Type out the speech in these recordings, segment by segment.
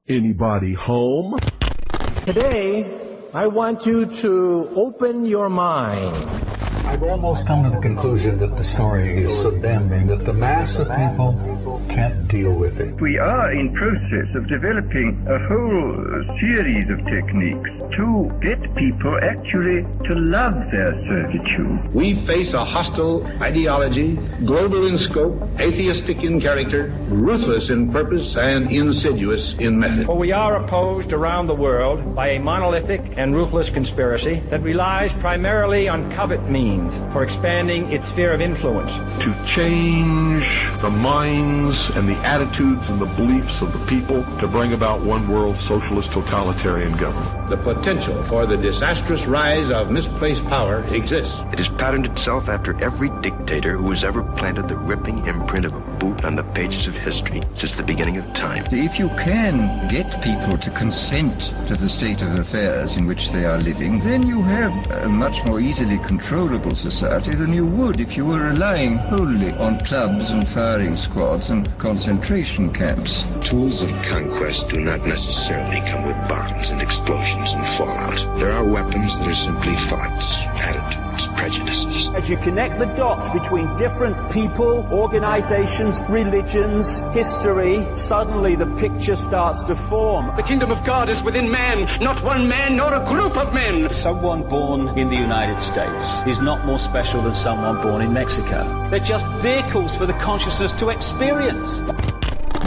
Anybody home? Today, I want you to open your mind. I've almost come to the conclusion that the story is so damning that the mass of people can't deal with it. We are in process of developing a whole series of techniques to get people actually to love their servitude. We face a hostile ideology, global in scope, atheistic in character, ruthless in purpose, and insidious in method. For we are opposed around the world by a monolithic and ruthless conspiracy that relies primarily on covert means for expanding its sphere of influence. To change the minds and the attitudes and the beliefs of the people to bring about one world socialist totalitarian government. The potential for the disastrous rise of misplaced power exists. It has patterned itself after every dictator who has ever planted the ripping imprint of a boot on the pages of history since the beginning of time. If you can get people to consent to the state of affairs in which they are living, then you have a much more easily controllable society than you would if you were relying wholly on clubs and firing squads and concentration camps. Tools of conquest do not necessarily come with bombs and explosions and fallout. There are weapons that are simply thoughts, attitudes, prejudices. As you connect the dots between different people, organizations, religions, history, suddenly the picture starts to form. The kingdom of God is within man, not one man nor a group of men. Someone born in the United States is not more special than someone born in Mexico. They're just vehicles for the consciousness to experience.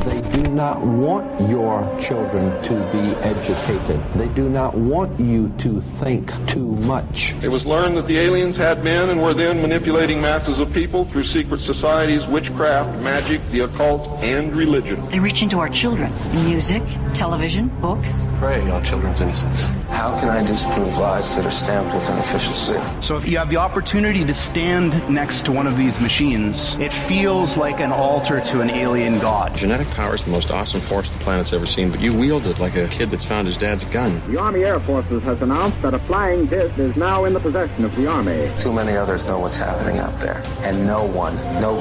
They do not want your children to be educated. They do not want you to think too much. It was learned that the aliens had been and were then manipulating masses of people through secret societies, witchcraft, magic, the occult, and religion. They reach into our children. Music, television, books. Prey on children's innocence. How can I disprove lies that are stamped with an official seal? So if you have the opportunity to stand next to one of these machines, it feels like an altar to an alien god. Genetic power is the most awesome force the planet's ever seen, but you wield it like a kid that's found his dad's gun. The Army Air Forces has announced that a flying disc is now in the possession of the Army. Too many others know what's happening out there, and no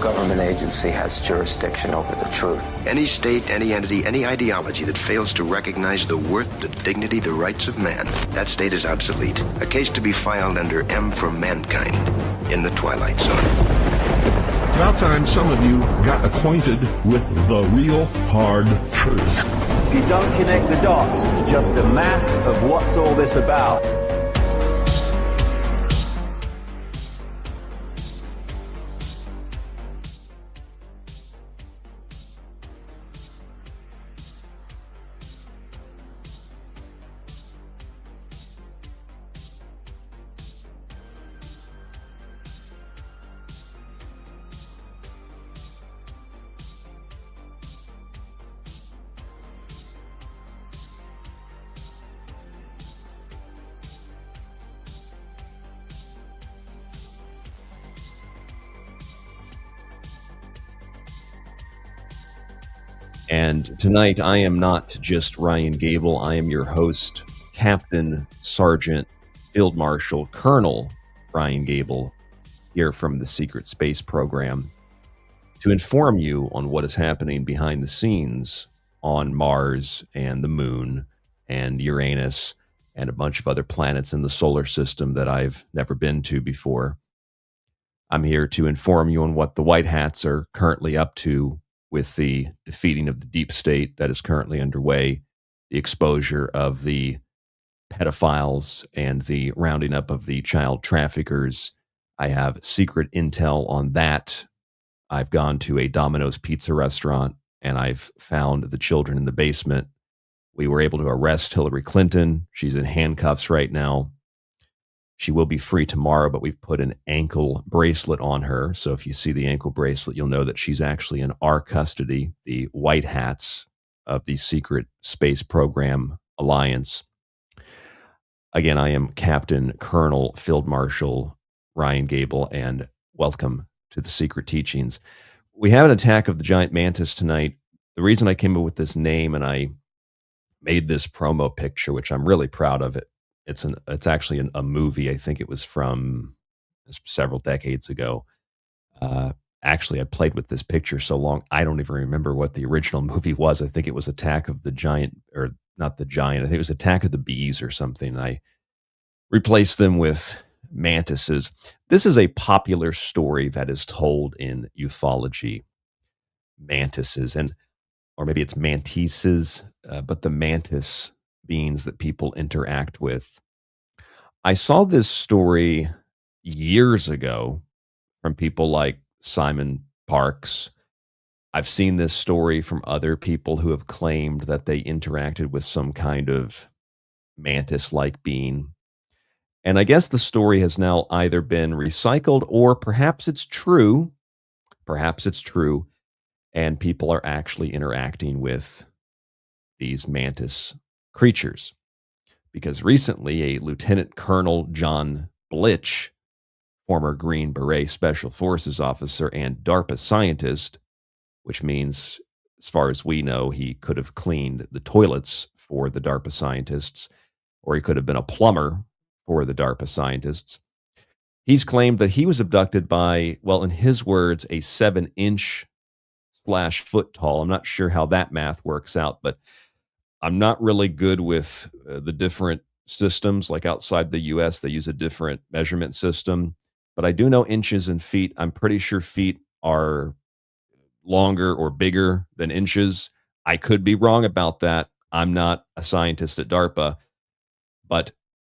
government agency has jurisdiction over the truth. Any state, any entity, any ideology that fails to recognize the worth, the dignity, the rights of man, that state is obsolete. A case to be filed under M for Mankind in the Twilight Zone. It's about time some of you got acquainted with the real hard truth. If you don't connect the dots, it's just a mass of what's all this about. And tonight, I am not just Ryan Gable. I am your host, Captain, Sergeant, Field Marshal, Colonel Ryan Gable, here from the Secret Space Program, to inform you on what is happening behind the scenes on Mars and the Moon and Uranus and a bunch of other planets in the solar system that I've never been to before. I'm here to inform you on what the White Hats are currently up to with the defeating of the deep state that is currently underway, the exposure of the pedophiles and the rounding up of the child traffickers. I have secret intel on that. I've gone to a Domino's pizza restaurant and I've found the children in the basement. We were able to arrest Hillary Clinton. She's in handcuffs right now. She will be free tomorrow, but we've put an ankle bracelet on her. So if you see the ankle bracelet, you'll know that she's actually in our custody, the White Hats of the Secret Space Program Alliance. Again, I am Captain Colonel Field Marshal Ryan Gable, and welcome to the Secret Teachings. We have an attack of the giant mantis tonight. The reason I came up with this name and I made this promo picture, which I'm really proud of, it's actually a movie. I think it was from several decades ago. Actually, I played with this picture so long, I don't even remember what the original movie was. I think it was Attack of the Giant, or not the Giant. I think it was Attack of the Bees or something. I replaced them with mantises. This is a popular story that is told in ufology. Mantises, and or maybe it's mantises, but the mantis beings that people interact with. I saw this story years ago from people like Simon Parks. I've seen this story from other people who have claimed that they interacted with some kind of mantis-like being. And I guess the story has now either been recycled or perhaps it's true. Perhaps it's true. And people are actually interacting with these mantis creatures. Because recently, a Lieutenant Colonel John Blitch, former Green Beret Special Forces officer and DARPA scientist, which means, as far as we know, he could have cleaned the toilets for the DARPA scientists, or he could have been a plumber for the DARPA scientists. He's claimed that he was abducted by, well, in his words, a 7-inch / foot tall. I'm not sure how that math works out, but I'm not really good with the different systems. Like outside the US, they use a different measurement system, but I do know inches and feet. I'm pretty sure feet are longer or bigger than inches. I could be wrong about that. I'm not a scientist at DARPA, but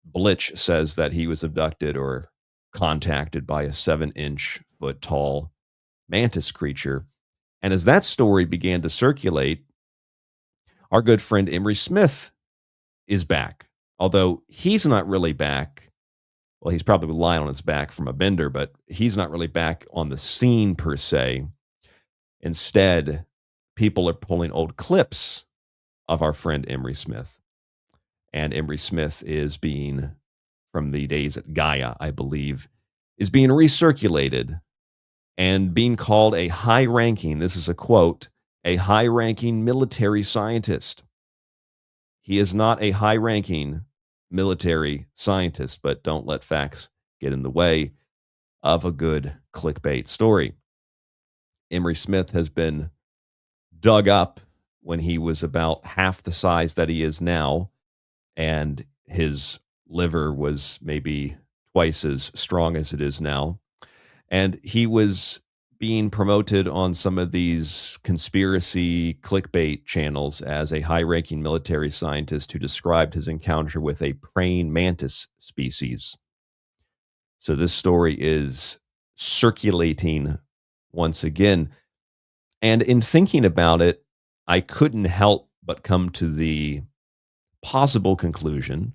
Blitch says that he was abducted or contacted by a 7-inch foot tall mantis creature. And as that story began to circulate, our good friend Emery Smith is back. Although he's not really back. Well, he's probably lying on his back from a bender, but he's not really back on the scene per se. Instead, people are pulling old clips of our friend Emery Smith. And Emery Smith is being, from the days at Gaia, I believe, is being recirculated and being called a high-ranking, this is a quote, a high-ranking military scientist. He is not a high-ranking military scientist, but don't let facts get in the way of a good clickbait story. Emery Smith has been dug up when he was about half the size that he is now, and his liver was maybe twice as strong as it is now. And he was being promoted on some of these conspiracy clickbait channels as a high-ranking military scientist who described his encounter with a praying mantis species. So this story is circulating once again. And in thinking about it, I couldn't help but come to the possible conclusion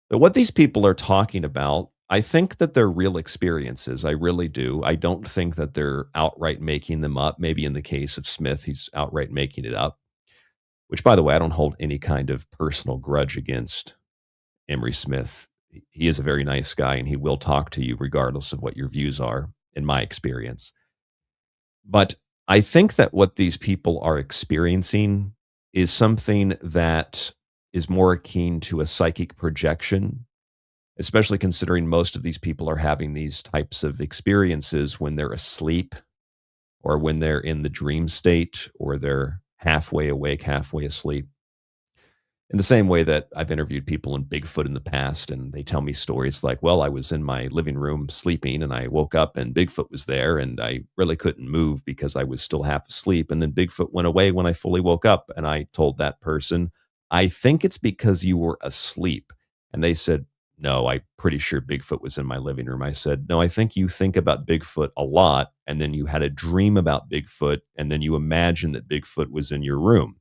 that what these people are talking about, I think that they're real experiences. I really do. I don't think that they're outright making them up. Maybe in the case of Smith, he's outright making it up, which, by the way, I don't hold any kind of personal grudge against Emery Smith. He is a very nice guy, and he will talk to you regardless of what your views are, in my experience. But I think that what these people are experiencing is something that is more akin to a psychic projection, especially considering most of these people are having these types of experiences when they're asleep or when they're in the dream state or they're halfway awake, halfway asleep. In the same way that I've interviewed people in Bigfoot in the past, and they tell me stories like, well, I was in my living room sleeping and I woke up and Bigfoot was there and I really couldn't move because I was still half asleep. And then Bigfoot went away when I fully woke up. And I told that person, I think it's because you were asleep. And they said, no, I'm pretty sure Bigfoot was in my living room. I said, no, I think you think about Bigfoot a lot. And then you had a dream about Bigfoot. And then you imagined that Bigfoot was in your room.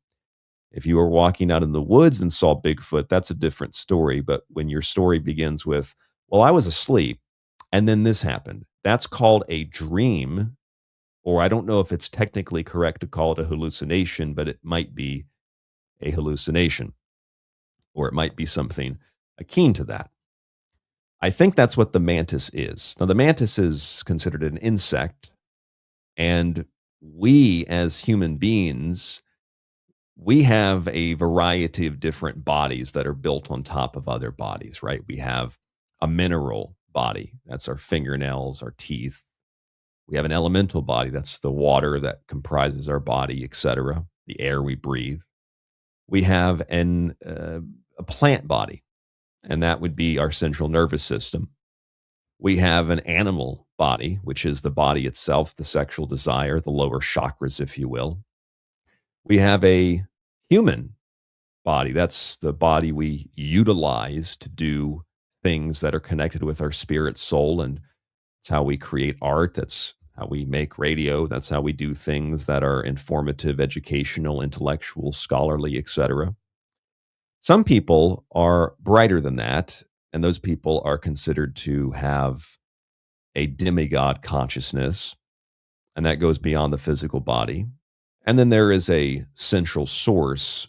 If you were walking out in the woods and saw Bigfoot, that's a different story. But when your story begins with, well, I was asleep and then this happened, that's called a dream. Or I don't know if it's technically correct to call it a hallucination, but it might be a hallucination. Or it might be something akin to that. I think that's what the mantis is. Now, the mantis is considered an insect. And we as human beings, we have a variety of different bodies that are built on top of other bodies, right? We have a mineral body. That's our fingernails, our teeth. We have an elemental body. That's the water that comprises our body, etc., the air we breathe. We have a plant body, and that would be our central nervous system. We have an animal body, which is the body itself, the sexual desire, the lower chakras, if you will. We have a human body. That's the body we utilize to do things that are connected with our spirit, soul, and it's how we create art. That's how we make radio. That's how we do things that are informative, educational, intellectual, scholarly, etc. Some people are brighter than that, and those people are considered to have a demigod consciousness, and that goes beyond the physical body. And then there is a central source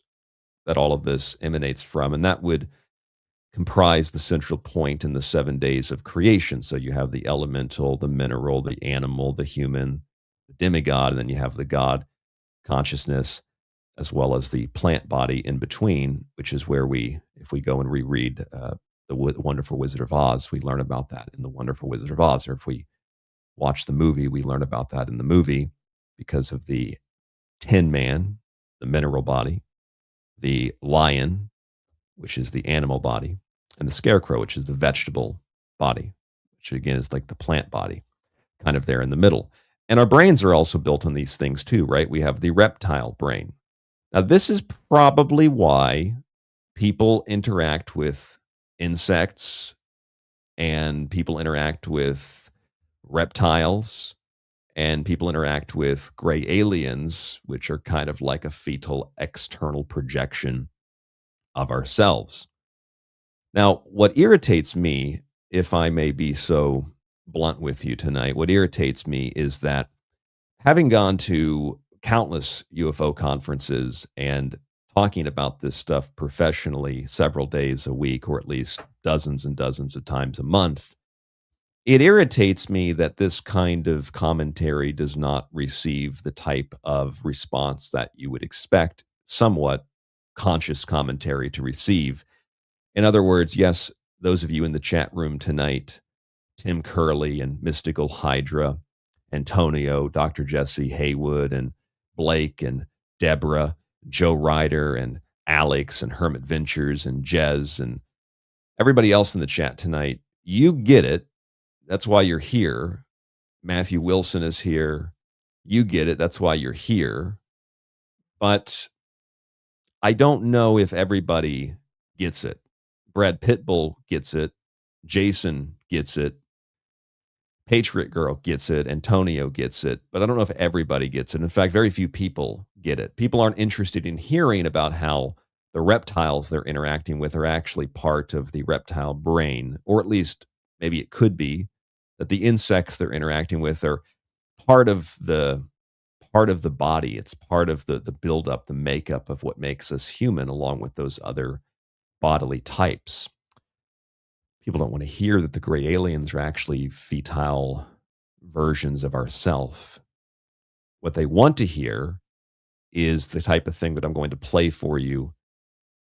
that all of this emanates from, and that would comprise the central point in the 7 days of creation. So you have the elemental, the mineral, the animal, the human, the demigod, and then you have the God consciousness, as well as the plant body in between, which is where if we go and reread the Wonderful Wizard of Oz, we learn about that in the Wonderful Wizard of Oz. Or if we watch the movie, we learn about that in the movie because of the Tin Man, the mineral body, the lion, which is the animal body, and the scarecrow, which is the vegetable body, which again is like the plant body, kind of there in the middle. And our brains are also built on these things too, right? We have the reptile brain. Now, this is probably why people interact with insects and people interact with reptiles and people interact with gray aliens, which are kind of like a fetal external projection of ourselves. Now, what irritates me, if I may be so blunt with you tonight, what irritates me is that having gone to countless UFO conferences and talking about this stuff professionally several days a week, or at least dozens and dozens of times a month, it irritates me that this kind of commentary does not receive the type of response that you would expect somewhat conscious commentary to receive. In other words, yes, those of you in the chat room tonight, Tim Curley and Mystical Hydra, Antonio, Dr. Jesse Haywood, and Blake and Deborah, Joe Ryder and Alex and Hermit Ventures and Jez and everybody else in the chat tonight, you get it. That's why you're here. Matthew Wilson is here. You get it. That's why you're here. But I don't know if everybody gets it. Brad Pitbull gets it. Jason gets it. Patriot Girl gets it. Antonio gets it. But I don't know if everybody gets it. In fact, very few people get it. People aren't interested in hearing about how the reptiles they're interacting with are actually part of the reptile brain, or at least maybe it could be that the insects they're interacting with are part of the body. It's part of the buildup, the makeup of what makes us human, along with those other bodily types. People don't want to hear that the gray aliens are actually fetile versions of ourself. What they want to hear is the type of thing that I'm going to play for you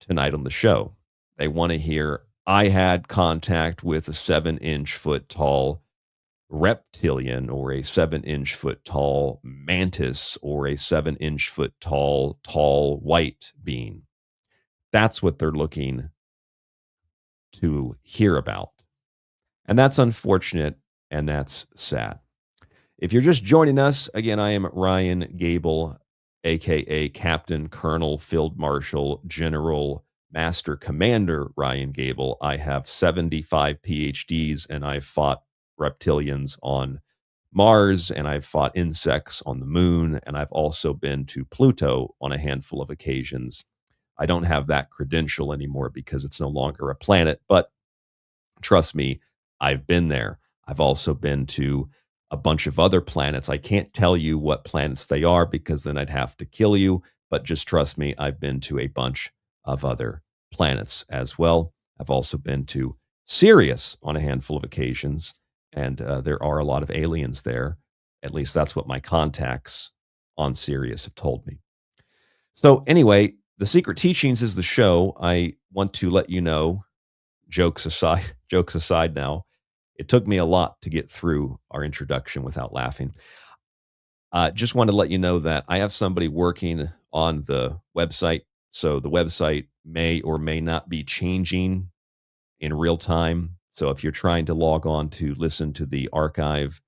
tonight on the show. They want to hear, I had contact with a 7-inch foot tall reptilian, or a 7-inch foot tall mantis, or a 7-inch foot tall white being. That's what they're looking to hear about. And that's unfortunate, and that's sad. If you're just joining us, again, I am Ryan Gable, aka Captain, Colonel, Field Marshal, General, Master Commander Ryan Gable. I have 75 PhDs, and I've fought reptilians on Mars, and I've fought insects on the moon, and I've also been to Pluto on a handful of occasions. I don't have that credential anymore because it's no longer a planet, but trust me, I've been there. I've also been to a bunch of other planets. I can't tell you what planets they are because then I'd have to kill you, but just trust me, I've been to a bunch of other planets as well. I've also been to Sirius on a handful of occasions, and there are a lot of aliens there. At least that's what my contacts on Sirius have told me. So anyway, The Secret Teachings is the show. I want to let you know, jokes aside now, It took me a lot to get through our introduction without laughing. Just wanted to let you know that I have somebody working on the website. So the website may or may not be changing in real time. So if you're trying to log on to listen to the archive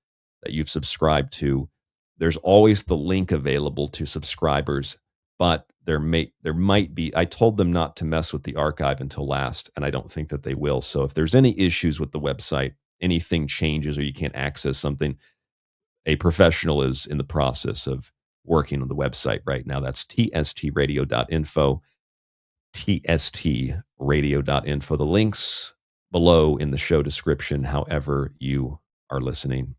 that you've subscribed to, there's always the link available to subscribers, but there might be, I told them not to mess with the archive until last, and I don't think that they will. So if there's any issues with the website, anything changes or you can't access something, a professional is in the process of working on the website right now. That's tstradio.info, tstradio.info. The links below in the show description, however you are listening.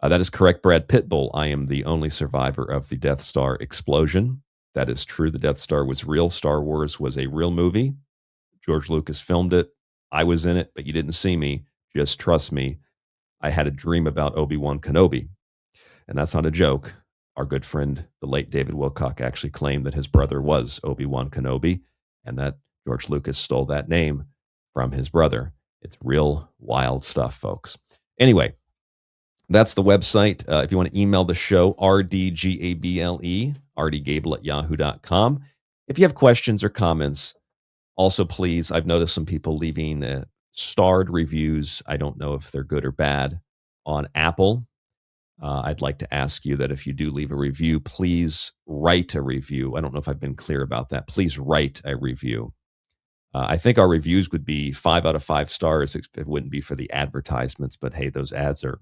That is correct, Brad Pitbull. I am the only survivor of the Death Star explosion. That is true. The Death Star was real. Star Wars was a real movie. George Lucas filmed it. I was in it, but you didn't see me. Just trust me. I had a dream about Obi-Wan Kenobi. And that's not a joke. Our good friend, the late David Wilcock, actually claimed that his brother was Obi-Wan Kenobi and that George Lucas stole that name from his brother. It's real wild stuff, folks. Anyway, that's the website. If you want to email the show, rdgable, rdgable@yahoo.com. If you have questions or comments, also please, I've noticed some people leaving starred reviews. I don't know if they're good or bad on Apple. I'd like to ask you that if you do leave a review, please write a review. I don't know if I've been clear about that. Please write a review. I think our reviews would be 5 out of 5 stars. It wouldn't be for the advertisements, but hey, those ads are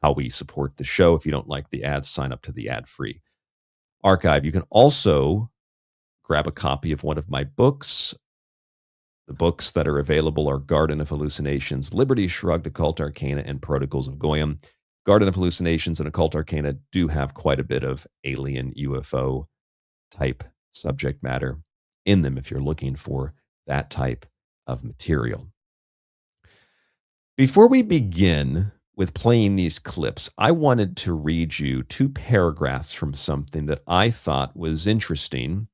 how we support the show. If you don't like the ads, sign up to the ad-free archive. You can also grab a copy of one of my books. The books that are available are Garden of Hallucinations, Liberty Shrugged, Occult Arcana, and Protocols of Goyim. Garden of Hallucinations and Occult Arcana do have quite a bit of alien UFO type subject matter in them if you're looking for that type of material. Before we begin with playing these clips, I wanted to read you 2 paragraphs from something that I thought was interesting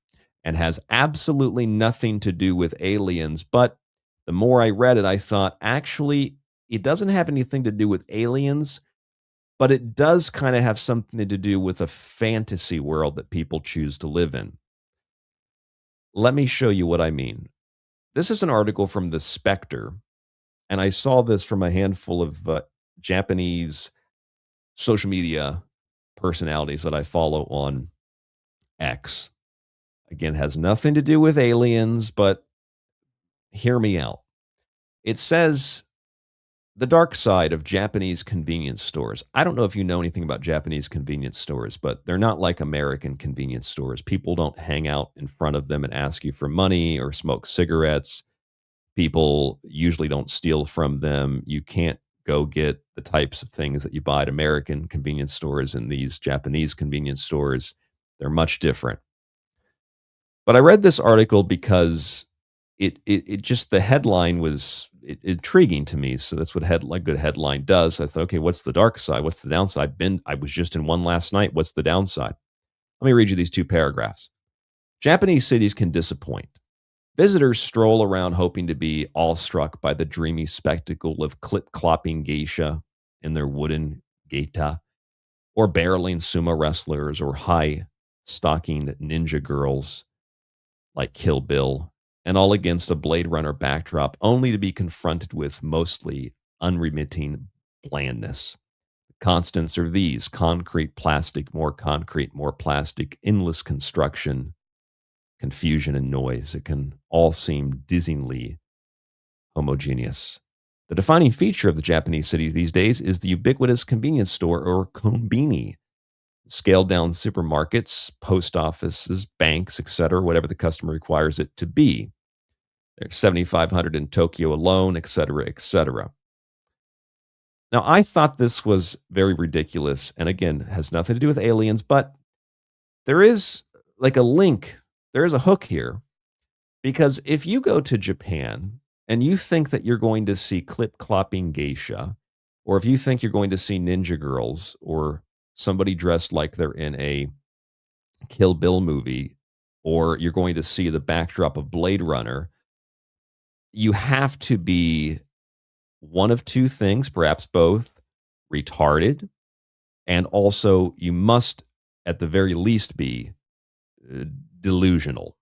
and has absolutely nothing to do with aliens. But the more I read it, I thought, actually, it doesn't have anything to do with aliens, but it does kind of have something to do with a fantasy world that people choose to live in. Let me show you what I mean. This is an article from The Spectre, and I saw this from a handful of Japanese social media personalities that I follow on X. Again, has nothing to do with aliens, but hear me out. It says, the dark side of Japanese convenience stores. I don't know if you know anything about Japanese convenience stores, but they're not like American convenience stores. People don't hang out in front of them and ask you for money or smoke cigarettes. People usually don't steal from them. You can't go get the types of things that you buy at American convenience stores and these Japanese convenience stores. They're much different. But I read this article because it just, the headline was intriguing to me. So that's what a good headline does. I thought, okay, what's the dark side? What's the downside? I was just in one last night. What's the downside? Let me read you these 2 paragraphs. Japanese cities can disappoint. Visitors stroll around hoping to be awestruck by the dreamy spectacle of clip-clopping geisha in their wooden geita, or barreling sumo wrestlers, or high-stocking ninja girls like Kill Bill, and all against a Blade Runner backdrop, only to be confronted with mostly unremitting blandness. Constants are these: concrete, plastic, more concrete, more plastic, endless construction, confusion, and noise. It can all seem dizzyingly homogeneous. The defining feature of the Japanese city these days is the ubiquitous convenience store, or konbini. Scaled down supermarkets, post offices, banks, etc., whatever the customer requires it to be. There's 7,500 in Tokyo alone, etc., etc. Now, I thought this was very ridiculous, and again, has nothing to do with aliens, but there is like a link, there is a hook here, because if you go to Japan and you think that you're going to see clip-clopping geisha, or if you think you're going to see ninja girls, or somebody dressed like they're in a Kill Bill movie, or you're going to see the backdrop of Blade Runner, you have to be one of two things, perhaps both: retarded, and also you must, at the very least, be delusional.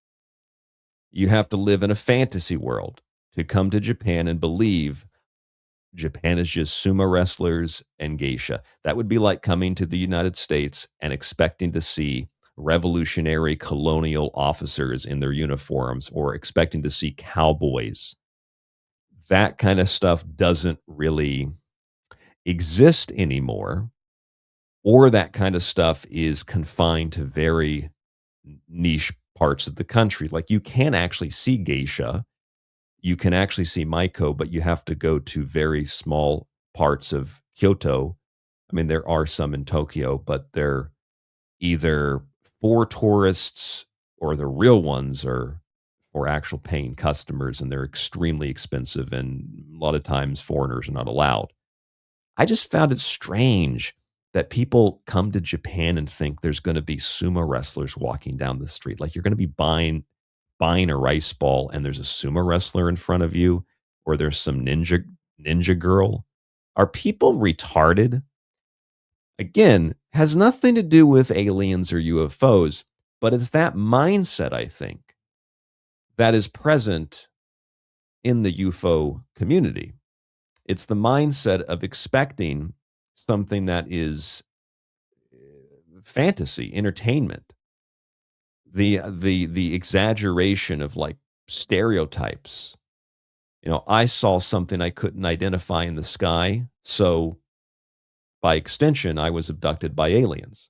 You have to live in a fantasy world to come to Japan and believe Japan is just sumo wrestlers and geisha. That would be like coming to the United States and expecting to see revolutionary colonial officers in their uniforms, or expecting to see cowboys. That kind of stuff doesn't really exist anymore, or that kind of stuff is confined to very niche parts of the country. Like, you can actually see geisha, you can actually see Maiko, but you have to go to very small parts of Kyoto. I mean, there are some in Tokyo, but they're either for tourists or the real ones are for actual paying customers, and they're extremely expensive, and a lot of times foreigners are not allowed. I just found it strange that people come to Japan and think there's going to be sumo wrestlers walking down the street. Like, you're going to be buying a rice ball and there's a sumo wrestler in front of you, or there's some ninja girl. Are people retarded? Again, has nothing to do with aliens or UFOs, but it's that mindset, I think, that is present in the UFO community. It's the mindset of expecting something that is fantasy, entertainment. The exaggeration of, like, stereotypes. You know, I saw something I couldn't identify in the sky, so by extension, I was abducted by aliens.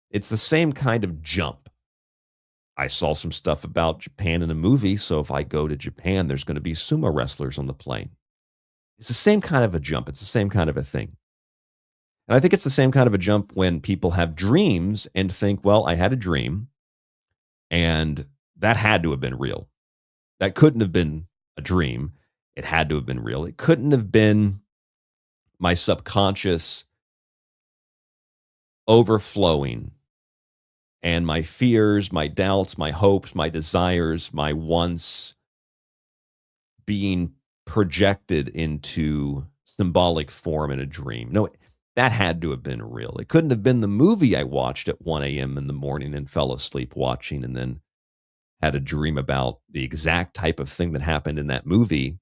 It's the same kind of jump. I saw some stuff about Japan in a movie, so if I go to Japan, there's going to be sumo wrestlers on the plane. It's the same kind of a jump. It's the same kind of a thing. And I think it's the same kind of a jump when people have dreams and think, well, I had a dream, and that had to have been real. That couldn't have been a dream. It had to have been real. It couldn't have been my subconscious overflowing, and my fears, my doubts, my hopes, my desires, my wants being projected into symbolic form in a dream. No, that had to have been real. It couldn't have been the movie I watched at 1 a.m. in the morning and fell asleep watching, and then had a dream about the exact type of thing that happened in that movie.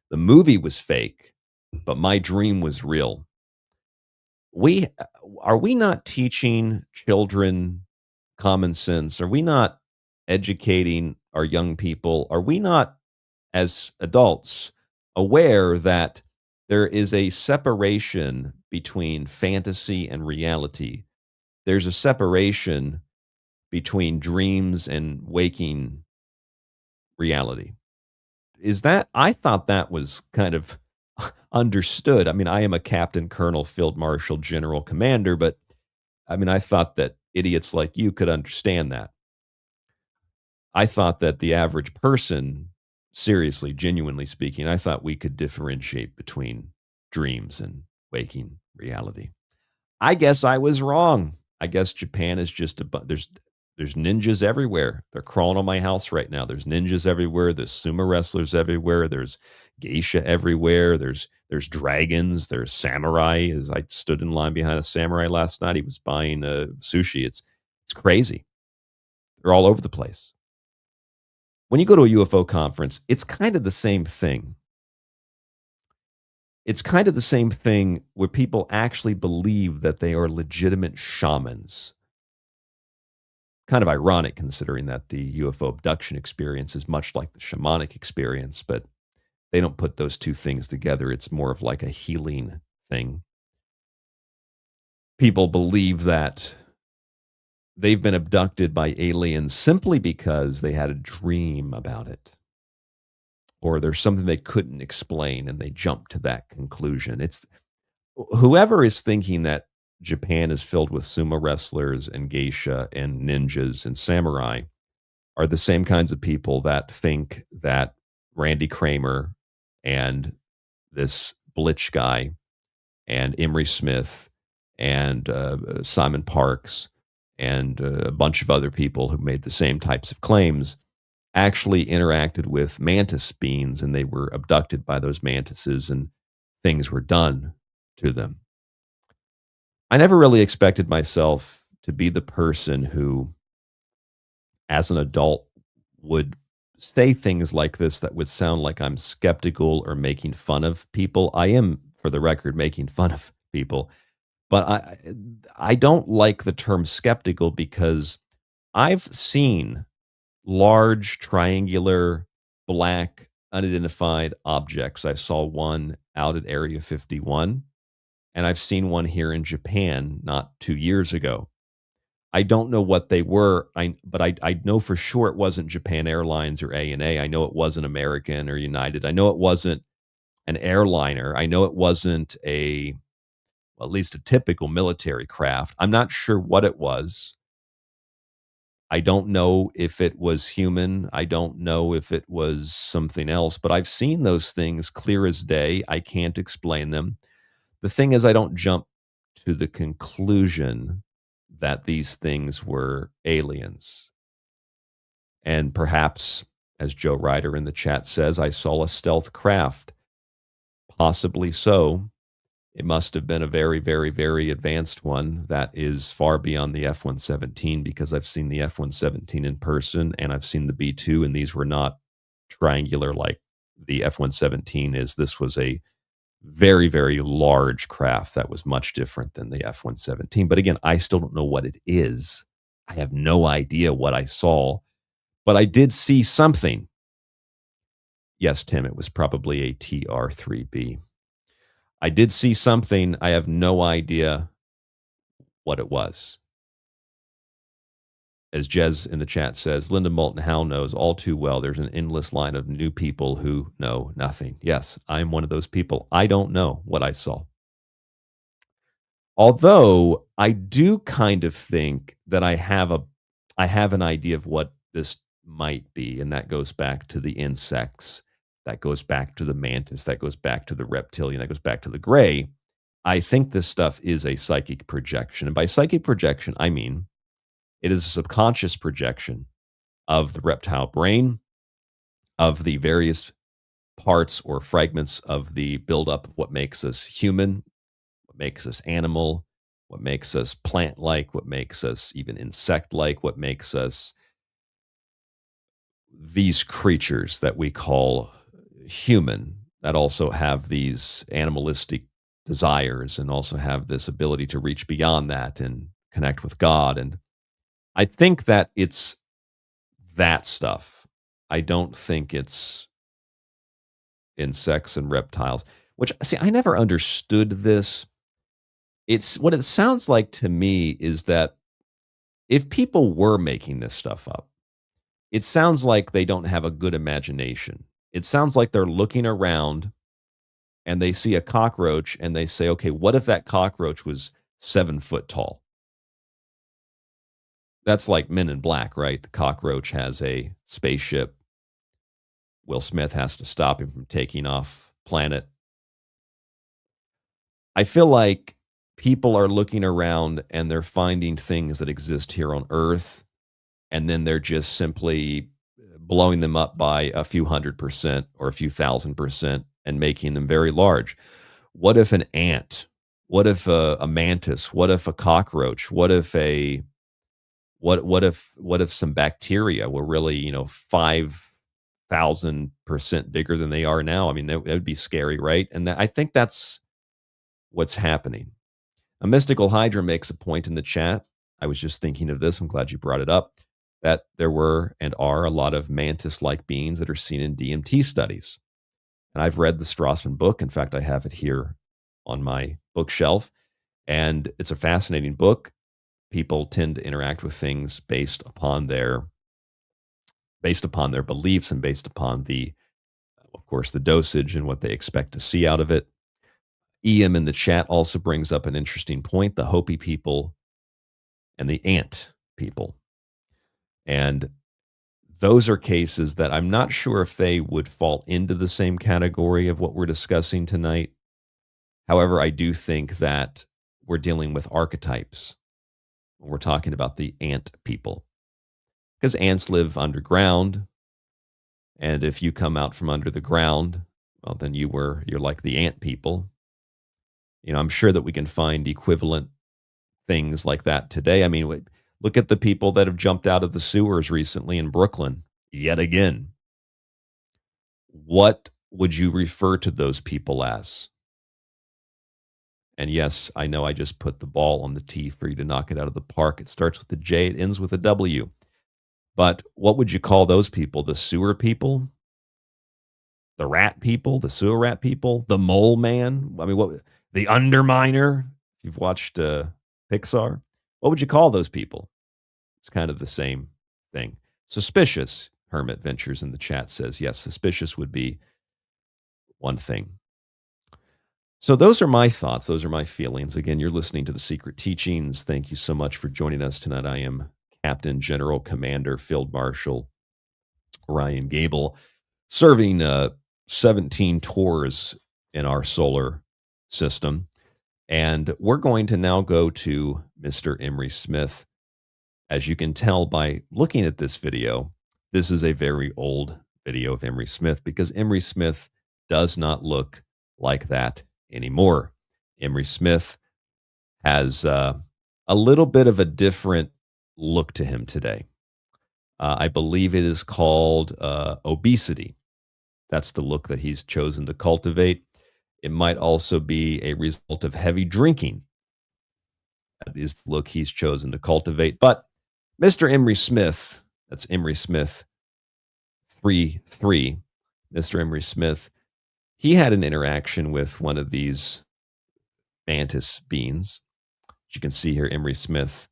The movie was fake, but my dream was real. Are we not teaching children common sense? Are we not educating our young people? Are we not, as adults, aware that there is a separation between fantasy and reality? There's a separation between dreams and waking reality. I thought that was kind of understood. I mean, I am a captain, colonel, field marshal, general, commander, but I mean, I thought that idiots like you could understand that. I thought that the average person, seriously, genuinely speaking, I thought we could differentiate between dreams and waking reality. I guess I was wrong. I guess Japan is just there's ninjas everywhere. They're crawling on my house right now. There's ninjas everywhere. There's sumo wrestlers everywhere. There's geisha everywhere. There's dragons. There's samurai. As I stood in line behind a samurai last night, he was buying sushi. It's crazy. They're all over the place. When you go to a UFO conference, it's kind of the same thing. It's kind of the same thing where people actually believe that they are legitimate shamans. Kind of ironic, considering that the UFO abduction experience is much like the shamanic experience, but they don't put those two things together. It's more of like a healing thing. People believe that they've been abducted by aliens simply because they had a dream about it, or there's something they couldn't explain and they jump to that conclusion. It's whoever is thinking that Japan is filled with sumo wrestlers and geisha and ninjas and samurai are the same kinds of people that think that Randy Kramer and this Blitch guy and Emery Smith and Simon Parks and a bunch of other people who made the same types of claims actually interacted with mantis beings, and they were abducted by those mantises and things were done to them. I never really expected myself to be the person who, as an adult, would say things like this that would sound like I'm skeptical or making fun of people. I am, for the record, making fun of people, but I don't like the term skeptical because I've seen large, triangular, black, unidentified objects. I saw one out at Area 51, and I've seen one here in Japan not 2 years ago. I don't know what they were, but I know for sure it wasn't Japan Airlines or ANA. I know it wasn't American or United. I know it wasn't an airliner. I know it wasn't at least a typical military craft. I'm not sure what it was. I don't know if it was human. I don't know if it was something else, but I've seen those things clear as day. I can't explain them. The thing is, I don't jump to the conclusion that these things were aliens. And perhaps, as Joe Ryder in the chat says, I saw a stealth craft. Possibly so. It must have been a very, very, very advanced one that is far beyond the F-117, because I've seen the F-117 in person and I've seen the B-2, and these were not triangular like the F-117 is. This was a very, very large craft that was much different than the F-117. But again, I still don't know what it is. I have no idea what I saw, but I did see something. Yes, Tim, it was probably a TR-3B. I did see something. I have no idea what it was. As Jez in the chat says, Linda Moulton Howe knows all too well there's an endless line of new people who know nothing. Yes, I'm one of those people. I don't know what I saw. Although I do kind of think that I have an idea of what this might be, and that goes back to the insects, that goes back to the mantis, that goes back to the reptilian, that goes back to the gray. I think this stuff is a psychic projection. And by psychic projection, I mean it is a subconscious projection of the reptile brain, of the various parts or fragments of the buildup of what makes us human, what makes us animal, what makes us plant-like, what makes us even insect-like, what makes us these creatures that we call human, that also have these animalistic desires and also have this ability to reach beyond that and connect with God. And I think that it's that stuff. I don't think it's insects and reptiles, which, see, I never understood this. It's what it sounds like to me is that if people were making this stuff up, it sounds like they don't have a good imagination. It sounds like they're looking around and they see a cockroach and they say, okay, what if that cockroach was 7 foot tall? That's like Men in Black, right? The cockroach has a spaceship. Will Smith has to stop him from taking off planet. I feel like people are looking around and they're finding things that exist here on Earth, and then they're just simply blowing them up by a few 100% or a few 1,000% and making them very large. What if an ant? What if a mantis? What if a cockroach? What if some bacteria were really 5,000% bigger than they are now? I mean, that would be scary, right? And I think that's what's happening. A Mystical Hydra makes a point in the chat. I was just thinking of this. I'm glad you brought it up. That there were and are a lot of mantis-like beings that are seen in DMT studies. And I've read the Strassman book. In fact, I have it here on my bookshelf. And it's a fascinating book. People tend to interact with things based upon their beliefs and based upon of course, the dosage and what they expect to see out of it. EM in the chat also brings up an interesting point, the Hopi people and the ant people. And those are cases that I'm not sure if they would fall into the same category of what we're discussing tonight. However, I do think that we're dealing with archetypes when we're talking about the ant people, because ants live underground. And if you come out from under the ground, well, then you're like the ant people. I'm sure that we can find equivalent things like that today. I mean, look at the people that have jumped out of the sewers recently in Brooklyn yet again. What would you refer to those people as? And yes, I know I just put the ball on the tee for you to knock it out of the park. It starts with a J, it ends with a W. But what would you call those people? The sewer people? The rat people? The sewer rat people? The mole man? I mean, the underminer? If you've watched Pixar, what would you call those people? It's kind of the same thing. Suspicious, Hermit Ventures in the chat says. Yes, suspicious would be one thing. So those are my thoughts. Those are my feelings. Again, you're listening to The Secret Teachings. Thank you so much for joining us tonight. I am Captain, General, Commander, Field Marshal Ryan Gable, serving 17 tours in our solar system. And we're going to now go to Mr. Emery Smith. As you can tell by looking at this video, this is a very old video of Emery Smith because Emery Smith does not look like that anymore. Emery Smith has a little bit of a different look to him today. I believe it is called obesity. That's the look that he's chosen to cultivate. It might also be a result of heavy drinking. That is the look he's chosen to cultivate. But Mr. Emery Smith, that's Emery Smith 3-3, Mr. Emery Smith, he had an interaction with one of these mantis beings. As you can see here, Emery Smith,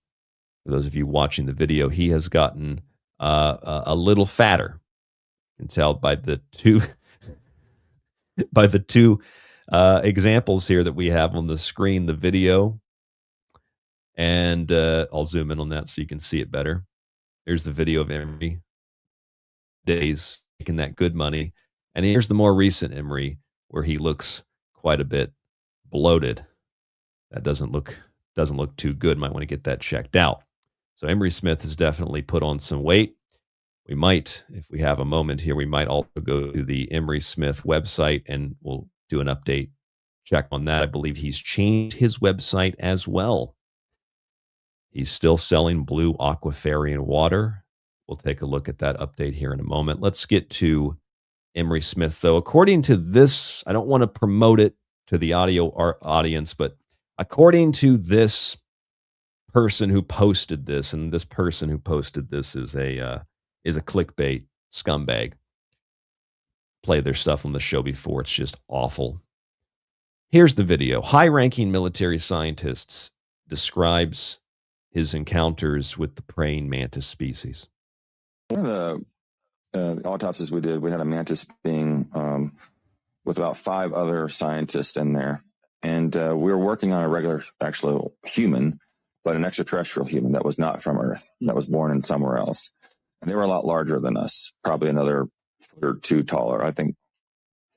for those of you watching the video, he has gotten a little fatter. You can tell by the two examples here that we have on the screen, the video, and I'll zoom in on that so you can see it better. Here's the video of Emery days making that good money, and here's the more recent Emery where he looks quite a bit bloated. That doesn't look too good. Might want to get that checked out. So Emery Smith has definitely put on some weight. We might, if we have a moment here, we might also go to the Emery Smith website and we'll do an update check on that. I believe he's changed his website as well. He's still selling blue aquafarian water. We'll take a look at that update here in a moment. Let's get to Emery Smith, though. According to this, I don't want to promote it to the audio audience, but according to this person who posted this, and this person who posted this is a clickbait scumbag. Played their stuff on the show before. It's just awful. Here's the video. High-ranking military scientists describes his encounters with the praying mantis species. One of the autopsies we did, we had a mantis being with about 5 other scientists in there. And we were working on a regular, actual human, but an extraterrestrial human that was not from Earth, that was born in somewhere else. And they were a lot larger than us, probably another foot or two taller. I think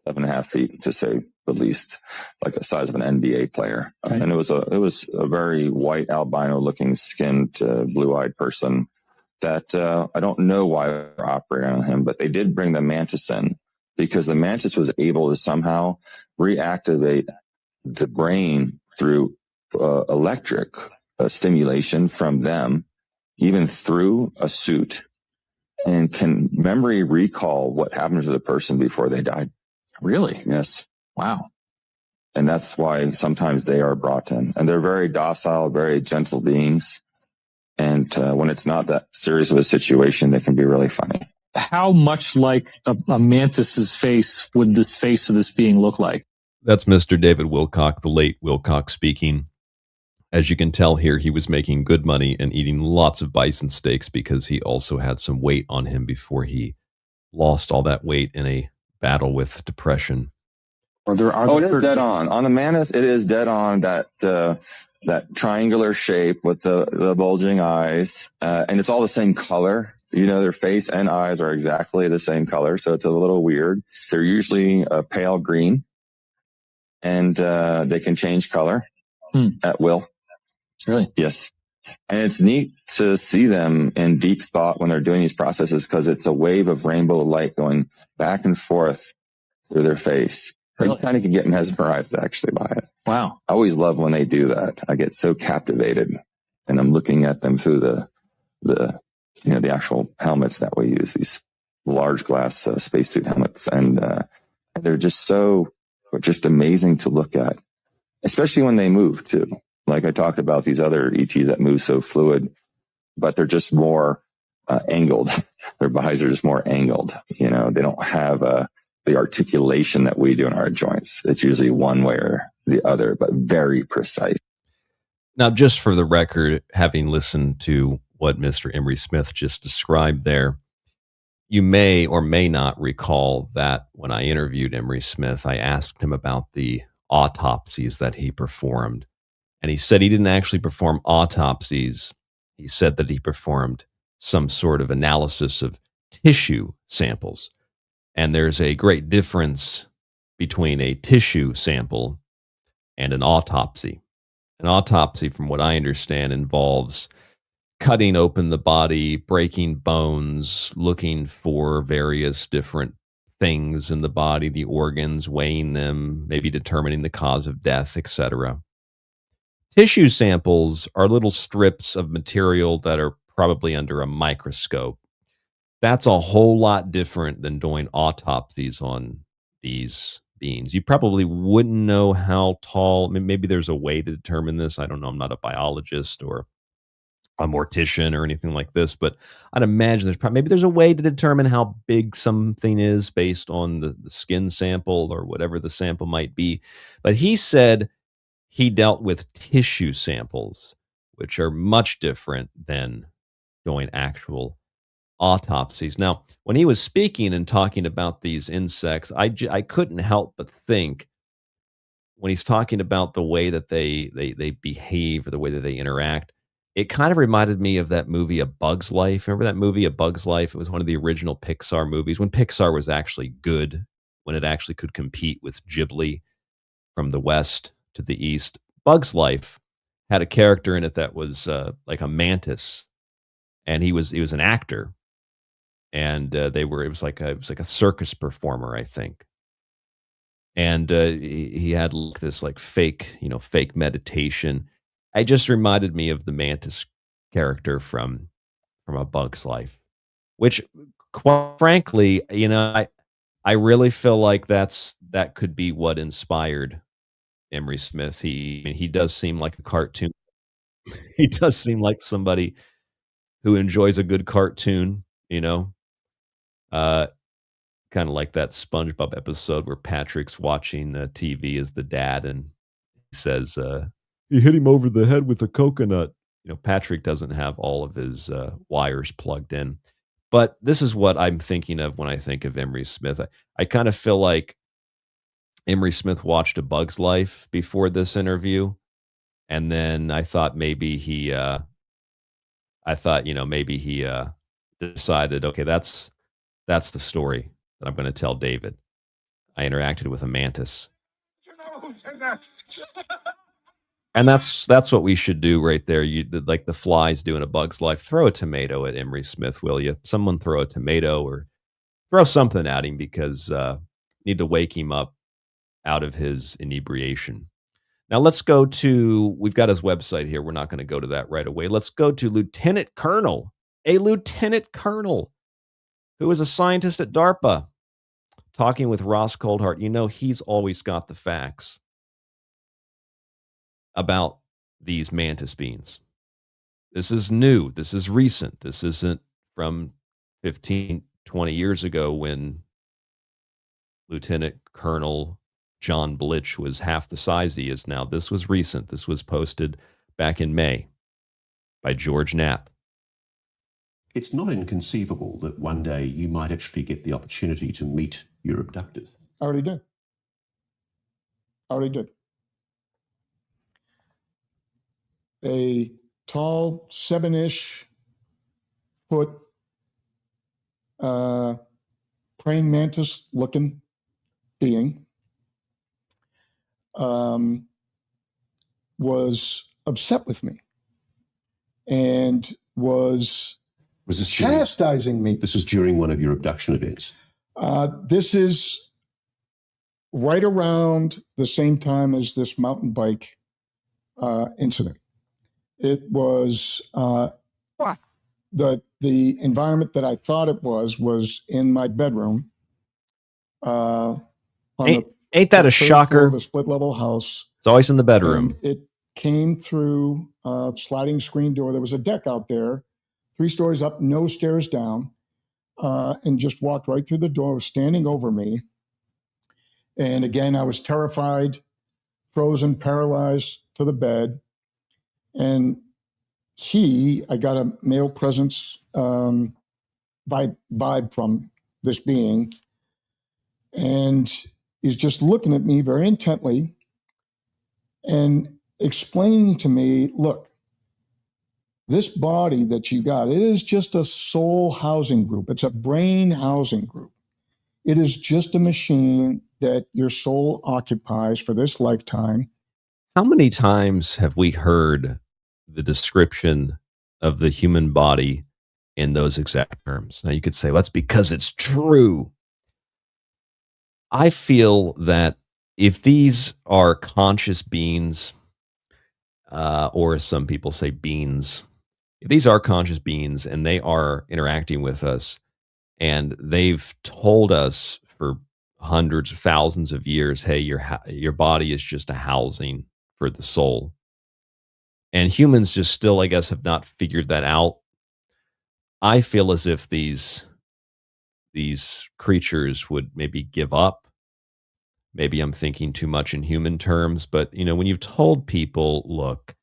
7.5 feet, to say the least, like the size of an NBA player. Okay. And it was a very white albino looking skinned, blue-eyed person that I don't know why they're operating on him, but they did bring the mantis in because the mantis was able to somehow reactivate the brain through electric stimulation from them, even through a suit, and can memory recall what happened to the person before they died. Really? Yes. Wow. And that's why sometimes they are brought in. And they're very docile, very gentle beings. And when it's not that serious of a situation, they can be really funny. How much like a mantis's face would this face of this being look like? That's Mr. David Wilcock, the late Wilcock speaking. As you can tell here, he was making good money and eating lots of bison steaks because he also had some weight on him before he lost all that weight in a battle with depression. It is dead on. On the mantis, it is dead on that triangular shape with the bulging eyes. And it's all the same color. You know, their face and eyes are exactly the same color, so it's a little weird. They're usually a pale green, and they can change color at will. Really? Yes. And it's neat to see them in deep thought when they're doing these processes because it's a wave of rainbow light going back and forth through their face. I kind of can get mesmerized actually by it. Wow. I always love when they do that. I get so captivated, and I'm looking at them through the actual helmets that we use, these large glass spacesuit helmets. And they're just amazing to look at, especially when they move too. Like I talked about these other ETs that move so fluid, but they're just more angled. Their bodies are just more angled. They don't have the articulation that we do in our joints. It's usually one way or the other, but very precise. Now, just for the record, having listened to what Mr. Emery Smith just described there, you may or may not recall that when I interviewed Emery Smith, I asked him about the autopsies that he performed. And he said he didn't actually perform autopsies. He said that he performed some sort of analysis of tissue samples. And there's a great difference between a tissue sample and an autopsy. An autopsy, from what I understand, involves cutting open the body, breaking bones, looking for various different things in the body, the organs, weighing them, maybe determining the cause of death, etc. Tissue samples are little strips of material that are probably under a microscope. That's a whole lot different than doing autopsies on these beings. You probably wouldn't know how tall. Maybe there's a way to determine this. I don't know. I'm not a biologist or a mortician or anything like this, but I'd imagine maybe there's a way to determine how big something is based on the skin sample or whatever the sample might be. But he said he dealt with tissue samples, which are much different than doing actual autopsies. Now, when he was speaking and talking about these insects, I couldn't help but think, when he's talking about the way that they behave or the way that they interact, it kind of reminded me of that movie A Bug's Life. Remember that movie A Bug's Life? It was one of the original Pixar movies, when Pixar was actually good, when it actually could compete with Ghibli from the west to the east. Bug's Life had a character in it that was like a mantis, and he was an actor. And it was like a circus performer, I think. And he had this like fake meditation. It just reminded me of the Mantis character from A Bug's Life, which, quite frankly, I really feel like that could be what inspired Emery Smith. He does seem like a cartoon. He does seem like somebody who enjoys a good cartoon, kind of like that SpongeBob episode where Patrick's watching TV as the dad, and he says, he hit him over the head with a coconut. Patrick doesn't have all of his wires plugged in. But this is what I'm thinking of when I think of Emery Smith. I kind of feel like Emery Smith watched A Bug's Life before this interview, and then I thought maybe he decided, okay, that's the story that I'm going to tell David. I interacted with a mantis. And that's what we should do right there. Like the flies do in A Bug's Life. Throw a tomato at Emery Smith, will you? Someone throw a tomato or throw something at him, because need to wake him up out of his inebriation. Now let's go to, we've got his website here. We're not going to go to that right away. Let's go to Lieutenant Colonel, a Lieutenant Colonel who is a scientist at DARPA, talking with Ross Coldhart. He's always got the facts about these mantis beings. This is new. This is recent. This isn't from 15, 20 years ago when Lieutenant Colonel John Blitch was half the size he is now. This was recent. This was posted back in May by George Knapp. It's not inconceivable that one day you might actually get the opportunity to meet your abductors. I already did. A tall, 7-ish foot praying mantis looking being was upset with me and was this chastising me. This was during one of your abduction events? This is right around the same time as this mountain bike incident. It was the environment that I thought it was in my bedroom. Ain't that a shocker? The split level house. It's always in the bedroom. And it came through a sliding screen door. There was a deck out there, 3 stories up, no stairs down, and just walked right through the door, was standing over me. And again, I was terrified, frozen, paralyzed to the bed. And I got a male presence vibe from this being. And he's just looking at me very intently and explaining to me, look, this body that you got, it is just a soul housing group. It's a brain housing group. It is just a machine that your soul occupies for this lifetime. How many times have we heard the description of the human body in those exact terms? Now you could say, well, that's because it's true. I feel that if these are conscious beings, or as some people say, beings, if these are conscious beings and they are interacting with us and they've told us for hundreds of thousands of years, hey, your body is just a housing for the soul. And humans just still, I guess, have not figured that out. I feel as if these creatures would maybe give up. Maybe I'm thinking too much in human terms, but when you've told people, look,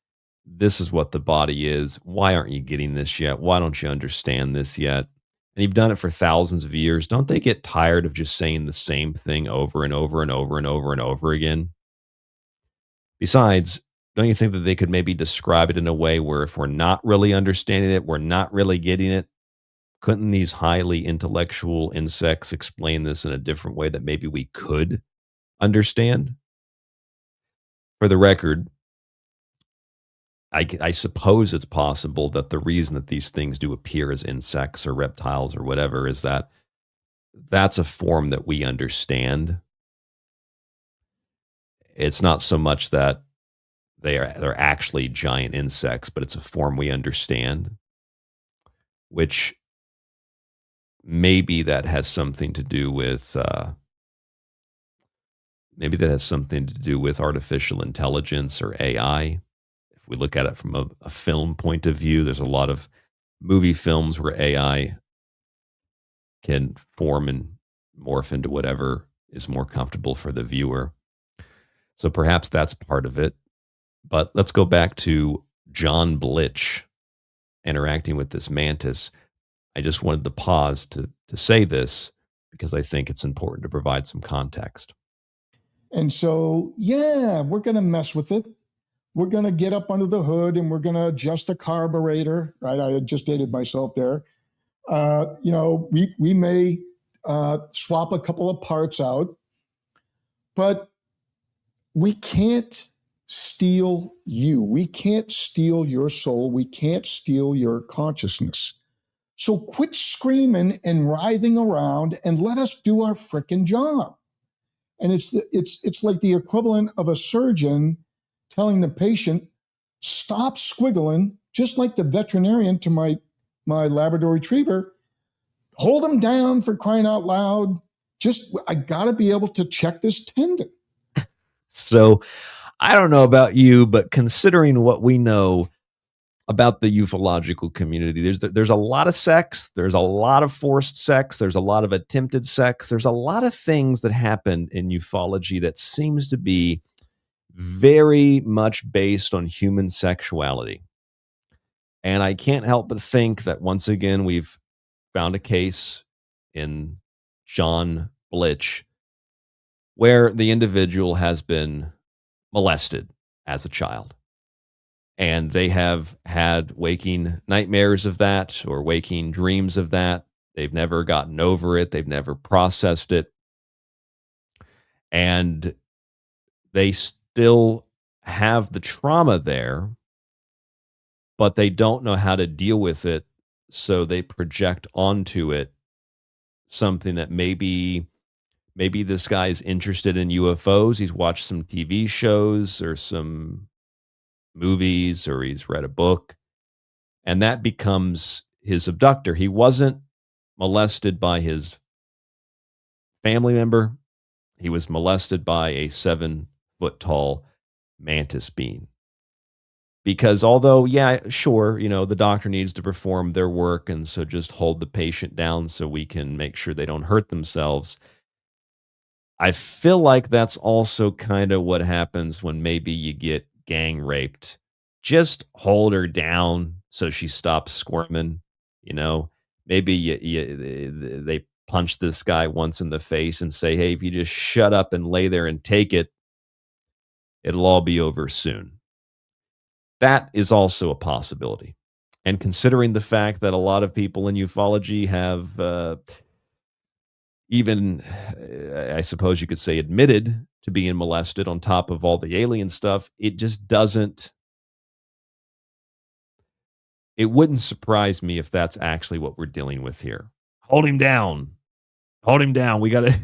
this is what the body is. Why aren't you getting this yet? Why don't you understand this yet? And you've done it for thousands of years. Don't they get tired of just saying the same thing over and over and over and over and over again? Besides, don't you think that they could maybe describe it in a way where if we're not really understanding it, we're not really getting it? Couldn't these highly intellectual insects explain this in a different way that maybe we could understand? For the record, I suppose it's possible that the reason that these things do appear as insects or reptiles or whatever is that that's a form that we understand. It's not so much that they're actually giant insects, but it's a form we understand, which maybe that has something to do with artificial intelligence or AI. If we look at it from a film point of view, there's a lot of movie films where AI can form and morph into whatever is more comfortable for the viewer. So perhaps that's part of it. But let's go back to John Blitch interacting with this mantis. I just wanted to pause to say this because I think it's important to provide some context. And so, yeah, we're going to mess with it. We're going to get up under the hood and we're going to adjust the carburetor, right? I had just dated myself there. We may swap a couple of parts out, but we can't steal you. We can't steal your soul. We can't steal your consciousness. So quit screaming and writhing around and let us do our frickin' job. And it's like the equivalent of a surgeon telling the patient, stop squiggling, just like the veterinarian to my Labrador Retriever, hold him down, for crying out loud. I got to be able to check this tendon. So I don't know about you, but considering what we know about the ufological community, there's a lot of sex, there's a lot of forced sex, there's a lot of attempted sex, there's a lot of things that happen in ufology that seems to be very much based on human sexuality. And I can't help but think that once again we've found a case in John Blitch where the individual has been molested as a child. And they have had waking nightmares of that or waking dreams of that. They've never gotten over it. They've never processed it. And they still have the trauma there, but they don't know how to deal with it. So they project onto it something that maybe Maybe this guy's interested in UFOs. He's watched some TV shows or some movies, or he's read a book, and that becomes his abductor. He wasn't molested by his family member. He was molested by a 7-foot tall mantis being. Because although, yeah, sure, the doctor needs to perform their work, and so just hold the patient down so we can make sure they don't hurt themselves. I feel like that's also kind of what happens when maybe you get gang raped. Just hold her down so she stops squirming. Maybe they punch this guy once in the face and say, hey, if you just shut up and lay there and take it, it'll all be over soon. That is also a possibility. And considering the fact that a lot of people in ufology have even, I suppose you could say, admitted to being molested on top of all the alien stuff, it just doesn't. It wouldn't surprise me if that's actually what we're dealing with here. Hold him down. Hold him down. We got to.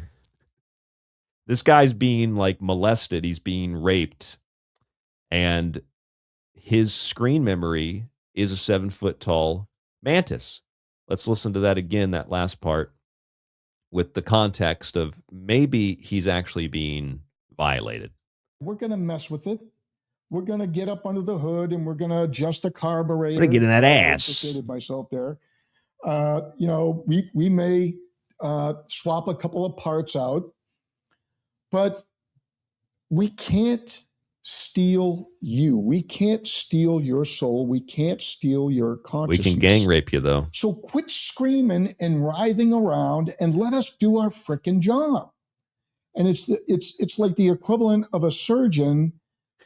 This guy's being molested. He's being raped. And his screen memory is a 7-foot tall mantis. Let's listen to that again, that last part, with the context of maybe he's actually being violated. We're going to mess with it. We're going to get up under the hood and we're going to adjust the carburetor. We're going to get in that ass. I stated myself there. We may swap a couple of parts out, but we can't steal you. We can't steal your soul. We can't steal your consciousness. We can gang rape you, though. So quit screaming and writhing around and let us do our frickin' job. And it's like the equivalent of a surgeon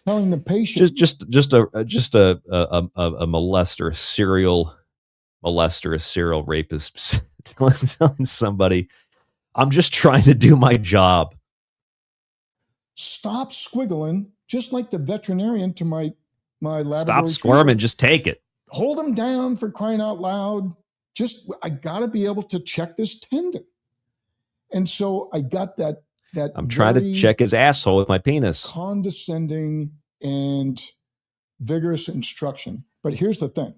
telling the patient, just a molester, a serial molester, a serial rapist, telling somebody, "I'm just trying to do my job. Stop squiggling." Just like the veterinarian to my Labrador. Stop squirming. Just take it. Hold him down, for crying out loud. I got to be able to check this tendon. And so I got that I'm trying to check his asshole with my penis. Condescending and vigorous instruction. But here's the thing.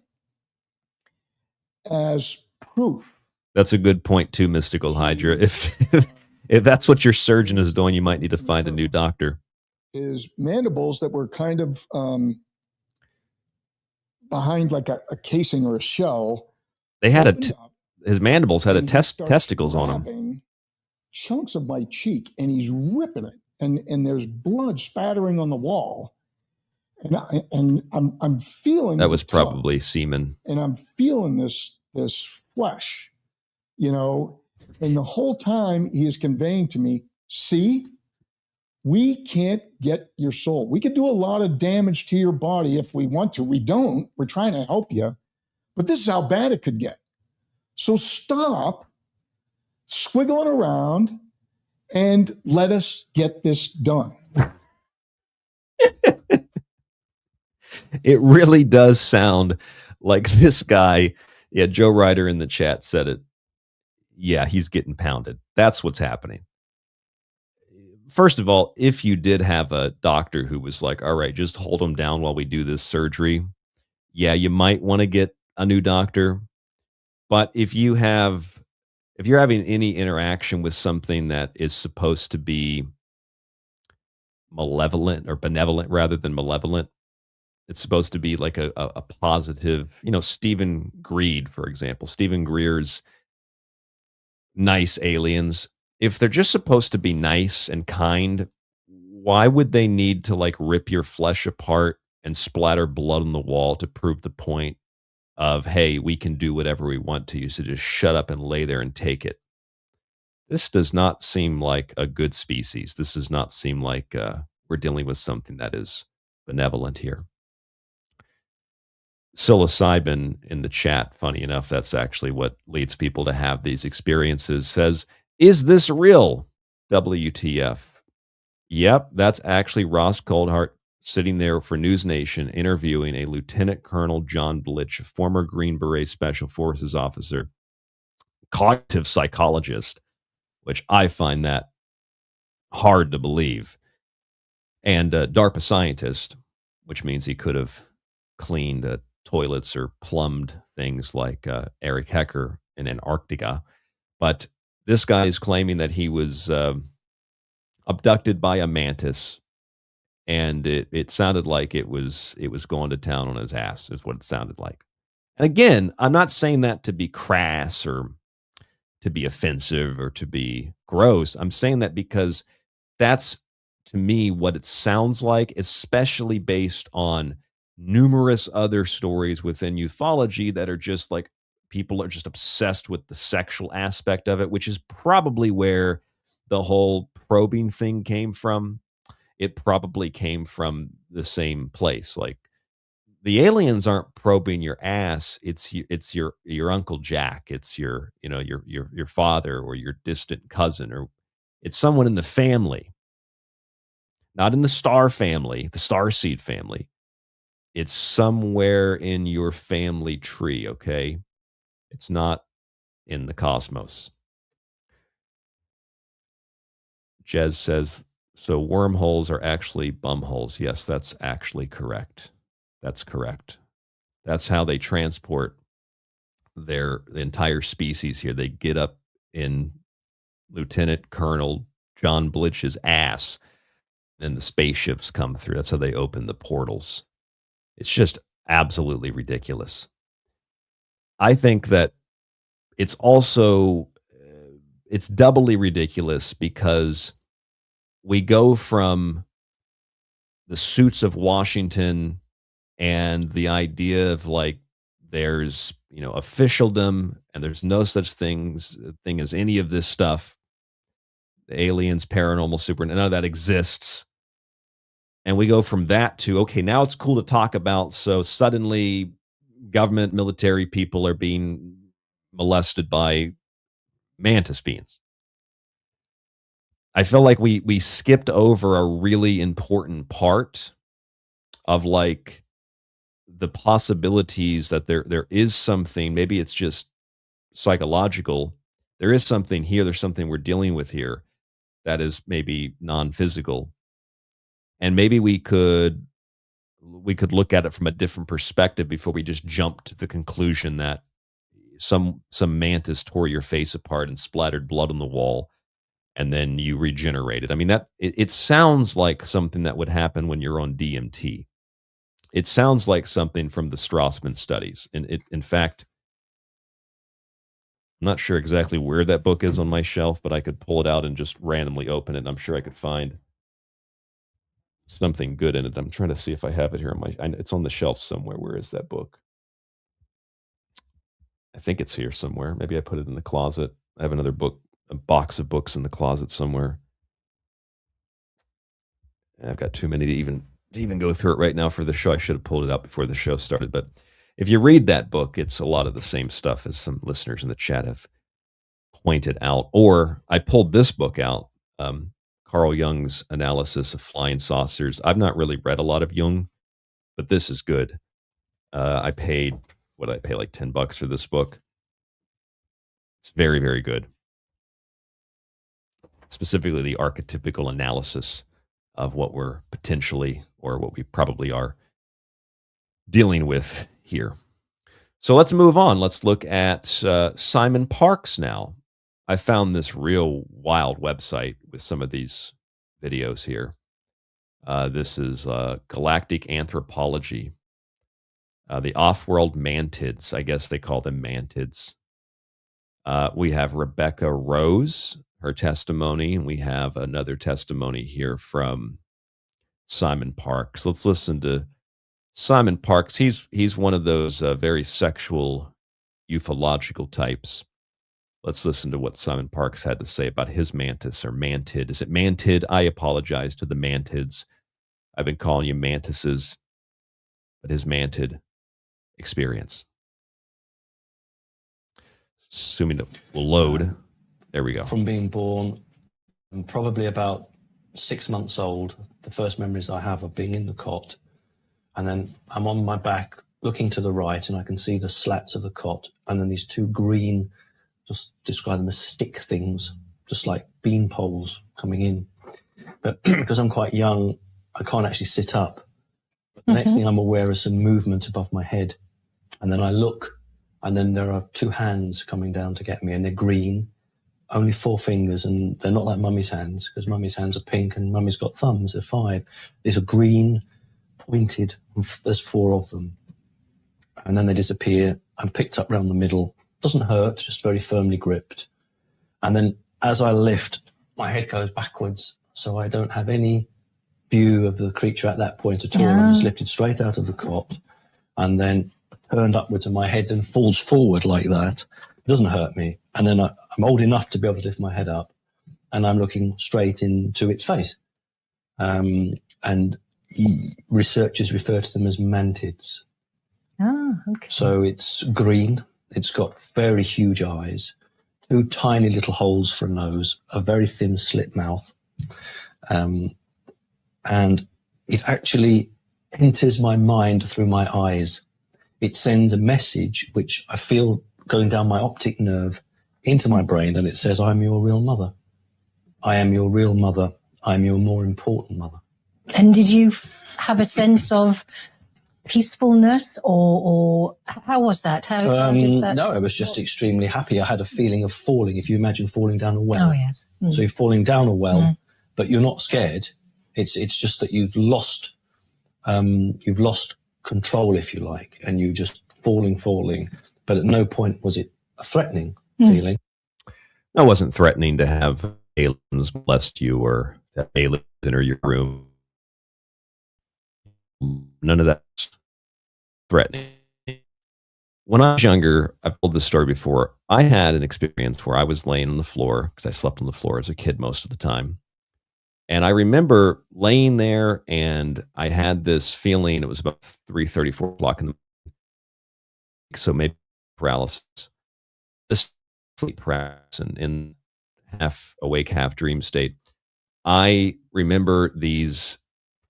As proof. That's a good point too, Mystical Hydra. If that's what your surgeon is doing, you might need to find a new doctor. His mandibles that were kind of behind like a casing or a shell. They had his mandibles had testicles on them. Chunks of my cheek, and he's ripping it, and there's blood spattering on the wall, and I'm feeling that was probably semen, and I'm feeling this flesh, and the whole time he is conveying to me, see. We can't get your soul. We could do a lot of damage to your body if we want to. We don't. We're trying to help you. But this is how bad it could get. So stop squiggling around and let us get this done. It really does sound like this guy. Yeah, Joe Ryder in the chat said it. Yeah, he's getting pounded. That's what's happening. First of all, if you did have a doctor who was like, all right, just hold him down while we do this surgery, yeah, you might want to get a new doctor. But if you're having any interaction with something that is supposed to be malevolent or benevolent rather than malevolent, it's supposed to be like a positive, Stephen Greed, for example, Stephen Greer's nice aliens. If they're just supposed to be nice and kind, why would they need to rip your flesh apart and splatter blood on the wall to prove the point of, hey, we can do whatever we want to you, so just shut up and lay there and take it? This does not seem like a good species. This does not seem like we're dealing with something that is benevolent here. Psilocybin in the chat, funny enough, that's actually what leads people to have these experiences, says, is this real? WTF. Yep, that's actually Ross Coldhart sitting there for News Nation interviewing a Lieutenant Colonel John Blitch, a former Green Beret Special Forces officer, cognitive psychologist, which I find that hard to believe. And DARPA scientist, which means he could have cleaned toilets or plumbed things like Eric Hecker in Antarctica. But this guy is claiming that he was abducted by a mantis, and it sounded like it was going to town on his ass, is what it sounded like. And again, I'm not saying that to be crass or to be offensive or to be gross. I'm saying that because that's, to me, what it sounds like, especially based on numerous other stories within ufology that are just like, people are just obsessed with the sexual aspect of it, which is probably where the whole probing thing came from. It probably came from the same place. Like, the aliens aren't probing your ass. It's your Uncle Jack. It's your father or your distant cousin, or it's someone in the family, not in the star family, the starseed family. It's somewhere in your family tree. Okay. It's not in the cosmos. Jez says, so wormholes are actually bumholes. Yes, that's actually correct. That's correct. That's how they transport the entire species here. They get up in Lieutenant Colonel John Blitch's ass, and the spaceships come through. That's how they open the portals. It's just absolutely ridiculous. I think that it's also, it's doubly ridiculous because we go from the suits of Washington and the idea of like, there's, officialdom, and there's no such thing as any of this stuff. The aliens, paranormal, super, none of that exists. And we go from that to, okay, now it's cool to talk about. So suddenly government, military people are being molested by mantis beings. I feel like we skipped over a really important part of like the possibilities that there is something, maybe it's just psychological. There is something here. There's something we're dealing with here that is maybe non-physical. And maybe we could look at it from a different perspective before we just jump to the conclusion that some mantis tore your face apart and splattered blood on the wall, and then you regenerated. I mean, that it sounds like something that would happen when you're on DMT. It sounds like something from the Strassman studies. And in fact, I'm not sure exactly where that book is on my shelf, but I could pull it out and just randomly open it, and I'm sure I could find something good in it. I'm trying to see if I have it here it's on the shelf somewhere. Where is that book? I think it's here somewhere. Maybe I put it in the closet. I have another book, a box of books in the closet somewhere. And I've got too many to even go through it right now for the show. I should have pulled it out before the show started. But if you read that book, it's a lot of the same stuff as some listeners in the chat have pointed out. Or I pulled this book out, Carl Jung's analysis of flying saucers. I've not really read a lot of Jung, but this is good. I paid, what did I pay, like $10 for this book? It's very, very good. Specifically, the archetypical analysis of what we're potentially, or what we probably are, dealing with here. So let's move on. Let's look at Simon Parkes now. I found this real wild website with some of these videos here. This is Galactic Anthropology. The off-world mantids, I guess they call them mantids. We have Rebecca Rose, her testimony, and we have another testimony here from Simon Parkes. Let's listen to Simon Parkes. He's one of those very sexual ufological types. Let's listen to what Simon Parkes had to say about his mantis, or mantid. Is it mantid? I apologize to the mantids. I've been calling you mantises, but his mantid experience. Assuming it will load. There we go. From being born, and probably about 6 months old, the first memories I have of being in the cot, and then I'm on my back looking to the right, and I can see the slats of the cot, and then these two green, just describe them as stick things, just like bean poles coming in. But because I'm quite young, I can't actually sit up. But the next thing I'm aware is some movement above my head. And then I look, and then there are 2 hands coming down to get me, and they're green, only 4 fingers, and they're not like Mummy's hands, because Mummy's hands are pink and Mummy's got thumbs, they're 5. These are green, pointed, and there's 4 of them. And then they disappear. I'm picked up round the middle. Doesn't hurt, just very firmly gripped. And then as I lift, my head goes backwards, so I don't have any view of the creature at that point at all. I'm just lifted straight out of the cot and then turned upwards, and my head then falls forward like that. It doesn't hurt me. And then I'm old enough to be able to lift my head up, and I'm looking straight into its face. And researchers refer to them as mantids. Oh, okay. So it's green. It's got very huge eyes, 2 tiny little holes for a nose, a very thin slit mouth. And it actually enters my mind through my eyes. It sends a message, which I feel going down my optic nerve into my brain, and it says, I'm your real mother. I am your real mother. I'm your more important mother. And did you have a sense of peacefulness, or how was that? How did that? No, I was just extremely happy. I had a feeling of falling. If you imagine falling down a well. Oh, yes. So you're falling down a well, but you're not scared. It's just that you've lost control, if you like, and you're just falling. But at no point was it a threatening feeling. I wasn't threatening to have aliens molest you or have aliens enter your room. None of that's threatening. When I was younger, I've told this story before, I had an experience where I was laying on the floor, because I slept on the floor as a kid most of the time. And I remember laying there, and I had this feeling. It was about 3:30, 4 o'clock in the morning. So maybe paralysis. This sleep paralysis and in half awake, half dream state. I remember these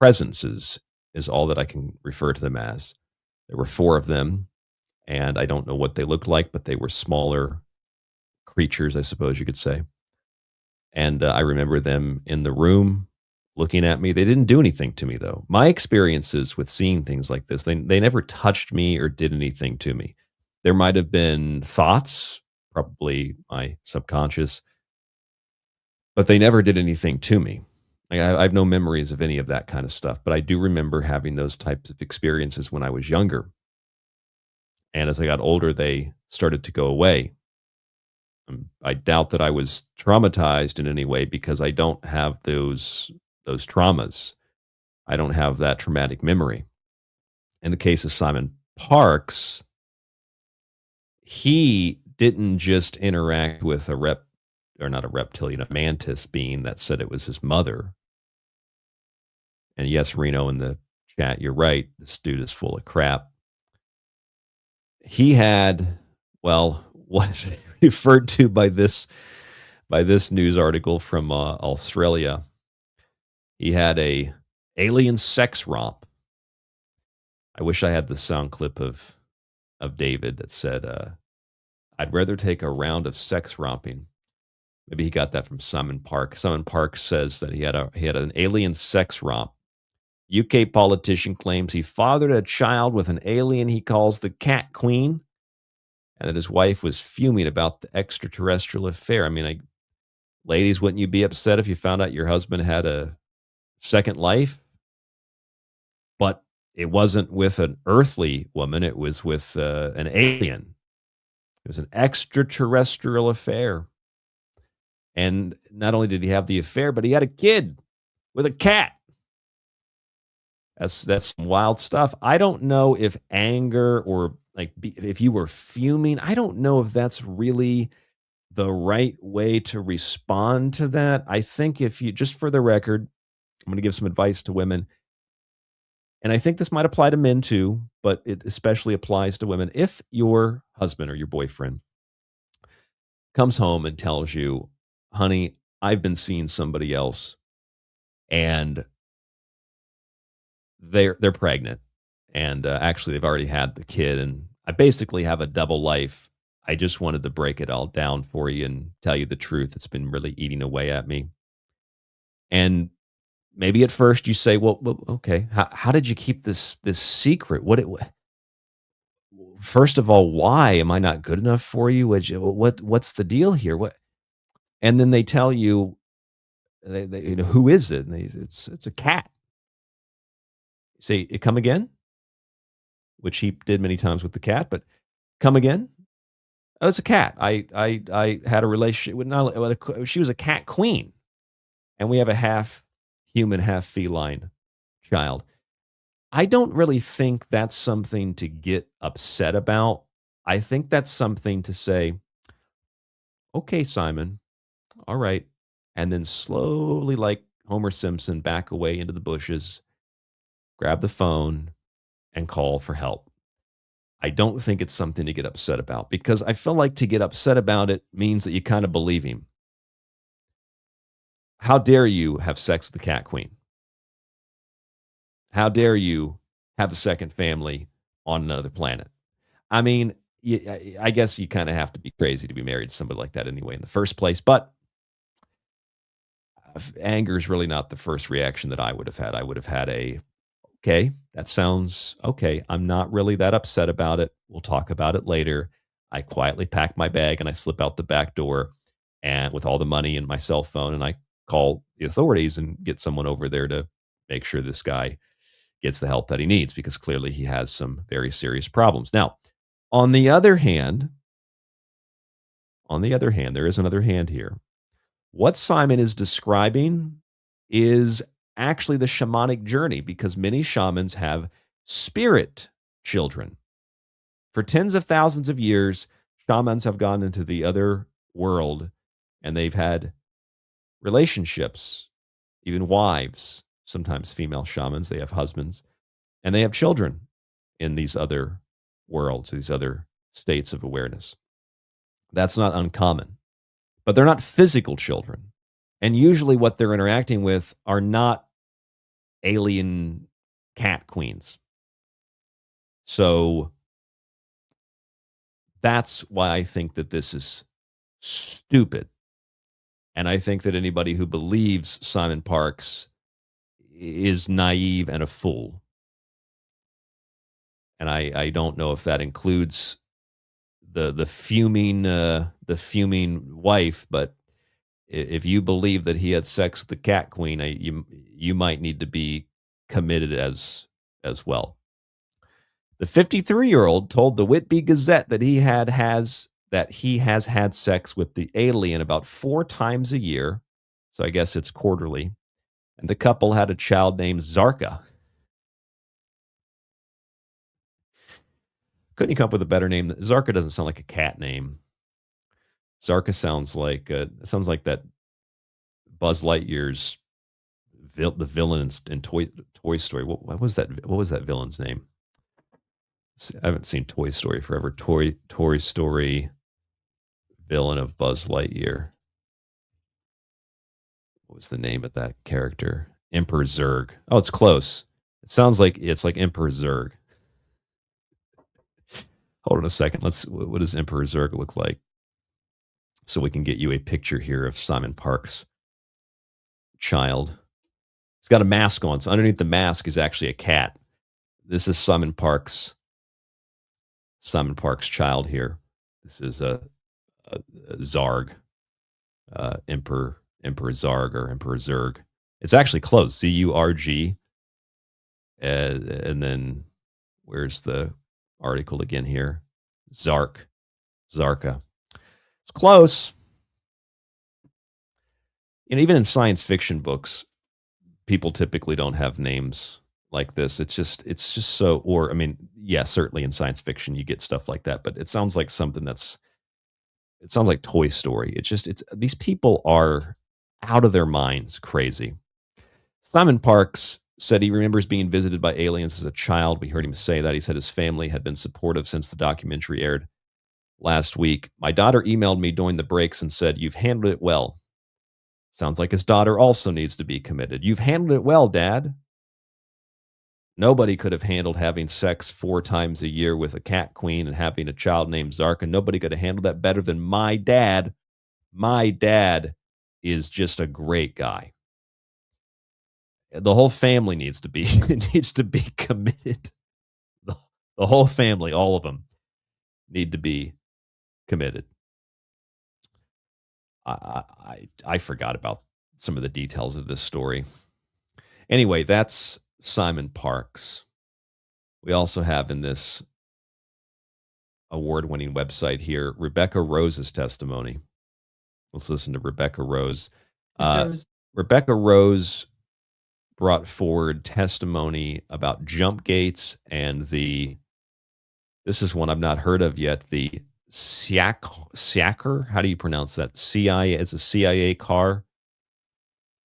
presences is all that I can refer to them as. There were 4 of them, and I don't know what they looked like, but they were smaller creatures, I suppose you could say. And I remember them in the room looking at me. They didn't do anything to me, though. My experiences with seeing things like this, they never touched me or did anything to me. There might have been thoughts, probably my subconscious, but they never did anything to me. I have no memories of any of that kind of stuff, but I do remember having those types of experiences when I was younger. And as I got older, they started to go away. I doubt that I was traumatized in any way, because I don't have those traumas. I don't have that traumatic memory. In the case of Simon Parks, he didn't just interact with a mantis being that said it was his mother. And yes, Reno in the chat, you're right. This dude is full of crap. He had, well, what's referred to by this news article from Australia. He had a alien sex romp. I wish I had the sound clip of David that said, "I'd rather take a round of sex romping." Maybe he got that from Simon Park. Simon Park says that he had an alien sex romp. UK politician claims he fathered a child with an alien he calls the Cat Queen, and that his wife was fuming about the extraterrestrial affair. I mean, ladies, wouldn't you be upset if you found out your husband had a second life? But it wasn't with an earthly woman. It was with an alien. It was an extraterrestrial affair. And not only did he have the affair, but he had a kid with a cat. That's some wild stuff. I don't know if anger or if you were fuming, I don't know if that's really the right way to respond to that. I think if you, just for the record, I'm going to give some advice to women. And I think this might apply to men too, but it especially applies to women. If your husband or your boyfriend comes home and tells you, honey, I've been seeing somebody else, and they're pregnant, and actually they've already had the kid, and I basically have a double life. I just wanted to break it all down for you and tell you the truth. It's been really eating away at me. And maybe at first you say, well okay, how did you keep this secret? First of all, why am I not good enough for you? What's the deal here? And then they tell you, who is it? And it's a cat. Say, come again, which he did many times with the cat, but come again. Oh, it's a cat. I had a relationship with, she was a cat queen, and we have a half human, half feline child. I don't really think that's something to get upset about. I think that's something to say, okay, Simon, all right. And then slowly, like Homer Simpson, back away into the bushes, grab the phone, and call for help. I don't think it's something to get upset about, because I feel like to get upset about it means that you kind of believe him. How dare you have sex with the cat queen? How dare you have a second family on another planet? I mean, I guess you kind of have to be crazy to be married to somebody like that anyway in the first place. But anger is really not the first reaction that I would have had. I would have had okay, that sounds okay. I'm not really that upset about it. We'll talk about it later. I quietly pack my bag and I slip out the back door, and with all the money and my cell phone, and I call the authorities and get someone over there to make sure this guy gets the help that he needs, because clearly he has some very serious problems. Now, on the other hand, there is another hand here. What Simon is describing is actually the shamanic journey, because many shamans have spirit children. For tens of thousands of years, shamans have gone into the other world and they've had relationships, even wives, sometimes female shamans. They have husbands and they have children in these other worlds, these other states of awareness. That's not uncommon, but they're not physical children. And usually what they're interacting with are not alien cat queens. So that's why I think that this is stupid. And I think that anybody who believes Simon Parkes is naive and a fool. And I don't know if that includes the fuming wife, but if you believe that he had sex with the cat queen, you might need to be committed as well. The 53-year-old told the Whitby Gazette that he has had sex with the alien about 4 times a year, so I guess it's quarterly, and the couple had a child named Zarka. Couldn't you come up with a better name? Zarka doesn't sound like a cat name. Zarka sounds like that Buzz Lightyear's the villain in Toy Story. What was that villain's name? I haven't seen Toy Story forever. Toy Story villain of Buzz Lightyear. What was the name of that character? Emperor Zurg. Oh, it's close. It sounds like it's like Emperor Zurg. Hold on a second. What does Emperor Zurg look like? So we can get you a picture here of Simon Parkes' child. He's got a mask on, so underneath the mask is actually a cat. This is Simon Parkes' child here. This is a Zarg, Emperor Zarg or Emperor Zurg. It's actually close, Z-U-R-G. And then where's the article again here? Zarka. It's close. And even in science fiction books, people typically don't have names like this. It's just so, or I mean, yeah, certainly in science fiction you get stuff like that, but it sounds like something it sounds like Toy Story. These people are out of their minds crazy. Simon Parkes said he remembers being visited by aliens as a child. We heard him say that. He said his family had been supportive since the documentary aired last week. My daughter emailed me during the breaks and said, "You've handled it well." Sounds like his daughter also needs to be committed. "You've handled it well, Dad." Nobody could have handled having sex 4 times a year with a cat queen and having a child named Zarka. Nobody could have handled that better than my dad. My dad is just a great guy. The whole family needs to be committed. The whole family, all of them, need to be committed. I forgot about some of the details of this story. Anyway, that's Simon Parkes. We also have in this award-winning website here Rebecca Rose's testimony. Let's listen to Rebecca Rose. Rebecca Rose brought forward testimony about jump gates and this is one I've not heard of yet, the Siaker, how do you pronounce that? CIA, it's a CIA car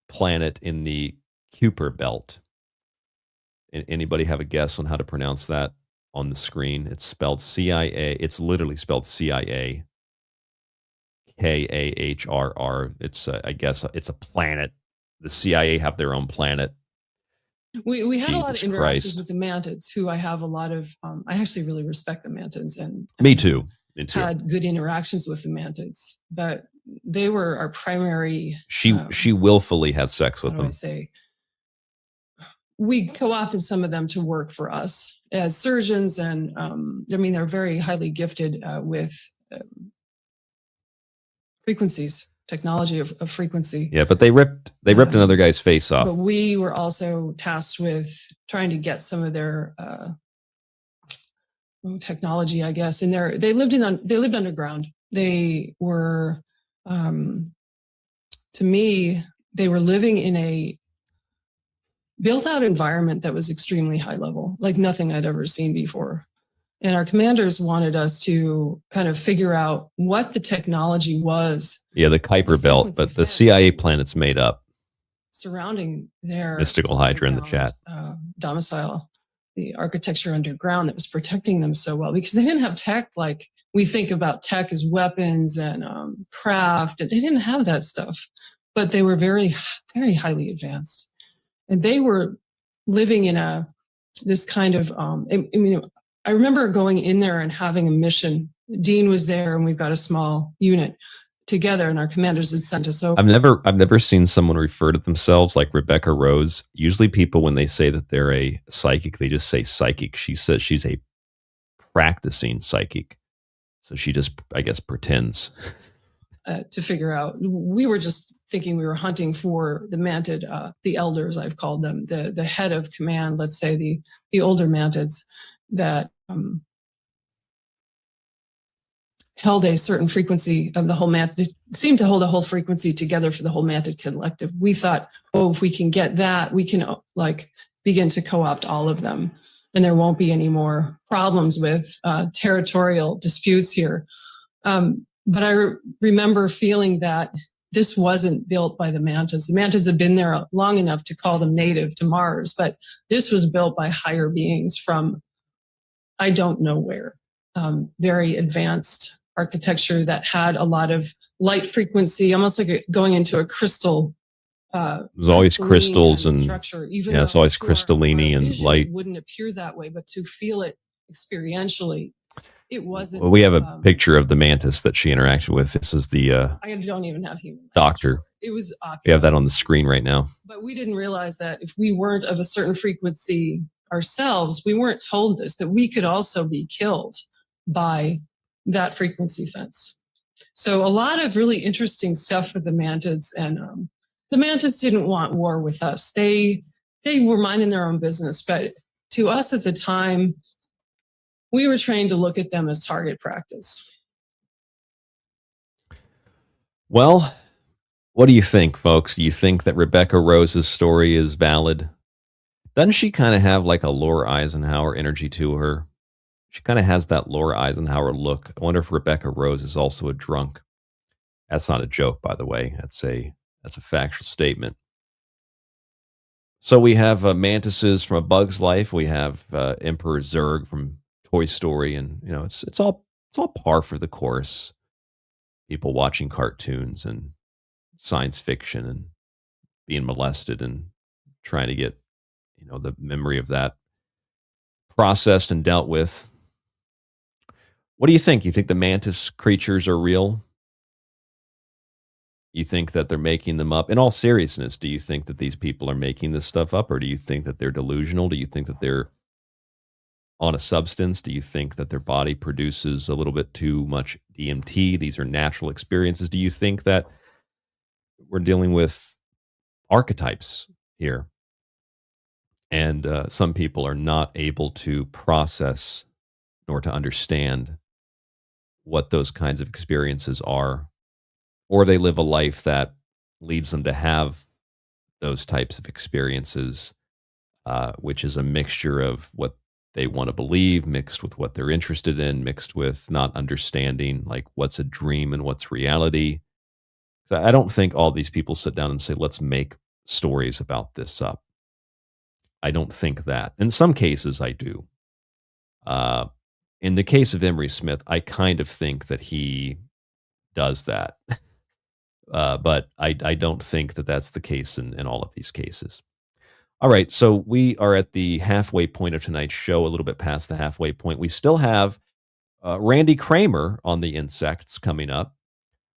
planet in the Kuiper Belt. Anybody have a guess on how to pronounce that on the screen? It's spelled CIA. It's literally spelled CIA. Kahrr. It's I guess it's a planet. The CIA have their own planet. We had a lot of Jesus interactions Christ. with the Mantids, who I have a lot of. I actually really respect the Mantids, and Me too. Me too. had good interactions with the Mantids, but they were our primary. She willfully had sex with How do them. I say? We co-opted some of them to work for us as surgeons, and I mean they're very highly gifted with frequencies, technology of frequency. Yeah, but they ripped another guy's face off. But we were also tasked with trying to get some of their technology, I guess. And they lived underground. They were, to me, they were living in a built-out environment that was extremely high level, like nothing I'd ever seen before. And our commanders wanted us to kind of figure out what the technology was. Yeah, the Kuiper Belt, but the CIA planet's made up. Surrounding their Mystical Hydra in the chat. domicile, the architecture underground that was protecting them so well, because they didn't have tech like we think about tech as weapons and craft. They didn't have that stuff, but they were very, very highly advanced. And they were living in this kind of, I remember going in there and having a mission. Dean was there, and we've got a small unit together, and our commanders had sent us over. I've never seen someone refer to themselves like Rebecca Rose. Usually people, when they say that they're a psychic, they just say psychic. She says she's a practicing psychic. So she just, I guess, pretends. To figure out, we were just thinking we were hunting for the Mantid, the elders, I've called them, the head of command, let's say the older Mantids that held a certain frequency of the whole Mantid, seemed to hold a whole frequency together for the whole Mantid collective. We thought, if we can get that, we can begin to co-opt all of them, and there won't be any more problems with territorial disputes here. But I remember feeling that this wasn't built by the Mantis. The Mantis had been there long enough to call them native to Mars, but this was built by higher beings from I don't know where. Very advanced architecture that had a lot of light frequency, almost like going into a crystal. There's always crystals and structure, it's always crystalline and light. It wouldn't appear that way, but to feel it experientially, it wasn't. Well, we have a picture of the Mantis that she interacted with. This is the I don't even have human. doctor. It was We have that on the screen right now. But we didn't realize that if we weren't of a certain frequency ourselves, we weren't told this, that we could also be killed by that frequency fence. So a lot of really interesting stuff with the Mantids, and the Mantids didn't want war with us. They were minding their own business, but to us at the time, we were trained to look at them as target practice. Well, what do you think, folks? Do you think that Rebecca Rose's story is valid? Doesn't she kind of have like a Laura Eisenhower energy to her? She kind of has that Laura Eisenhower look. I wonder if Rebecca Rose is also a drunk. That's not a joke, by the way. That's a factual statement. So we have mantises from A Bug's Life. We have Emperor Zurg from Toy Story, and it's all par for the course. People watching cartoons and science fiction and being molested and trying to get the memory of that processed and dealt with. What do you think? You think the mantis creatures are real? You think that they're making them up? In all seriousness, do you think that these people are making this stuff up, or do you think that they're delusional? Do you think that they're on a substance? Do you think that their body produces a little bit too much DMT? These are natural experiences. Do you think that we're dealing with archetypes here? And some people are not able to process nor to understand what those kinds of experiences are, or they live a life that leads them to have those types of experiences, which is a mixture of what they want to believe, mixed with what they're interested in, mixed with not understanding like what's a dream and what's reality. I don't think all these people sit down and say, let's make stories about this up. I don't think that. In some cases, I do. In the case of Emery Smith, I kind of think that he does that. But I don't think that that's the case in all of these cases. All right, so we are at the halfway point of tonight's show, a little bit past the halfway point. We still have Randy Kramer on the insects coming up.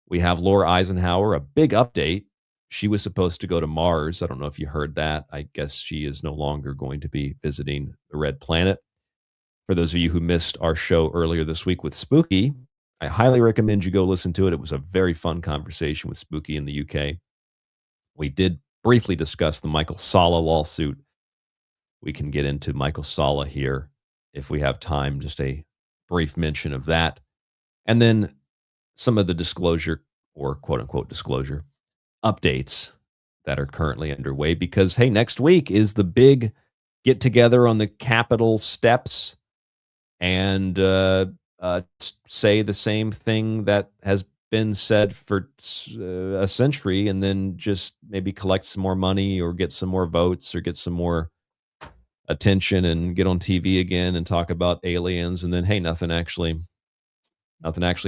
We have Laura Eisenhower, a big update. She was supposed to go to Mars. I don't know if you heard that. I guess she is no longer going to be visiting the Red Planet. For those of you who missed our show earlier this week with Spooky, I highly recommend you go listen to it. It was a very fun conversation with Spooky in the UK. We did briefly discuss the Michael Salla lawsuit. We can get into Michael Salla here if we have time, just a brief mention of that. And then some of the disclosure, or quote-unquote disclosure, updates that are currently underway. Because, hey, next week is the big get-together on the Capitol steps and say the same thing that has been said for a century, and then just maybe collect some more money or get some more votes or get some more attention and get on TV again and talk about aliens. And then, hey, nothing actually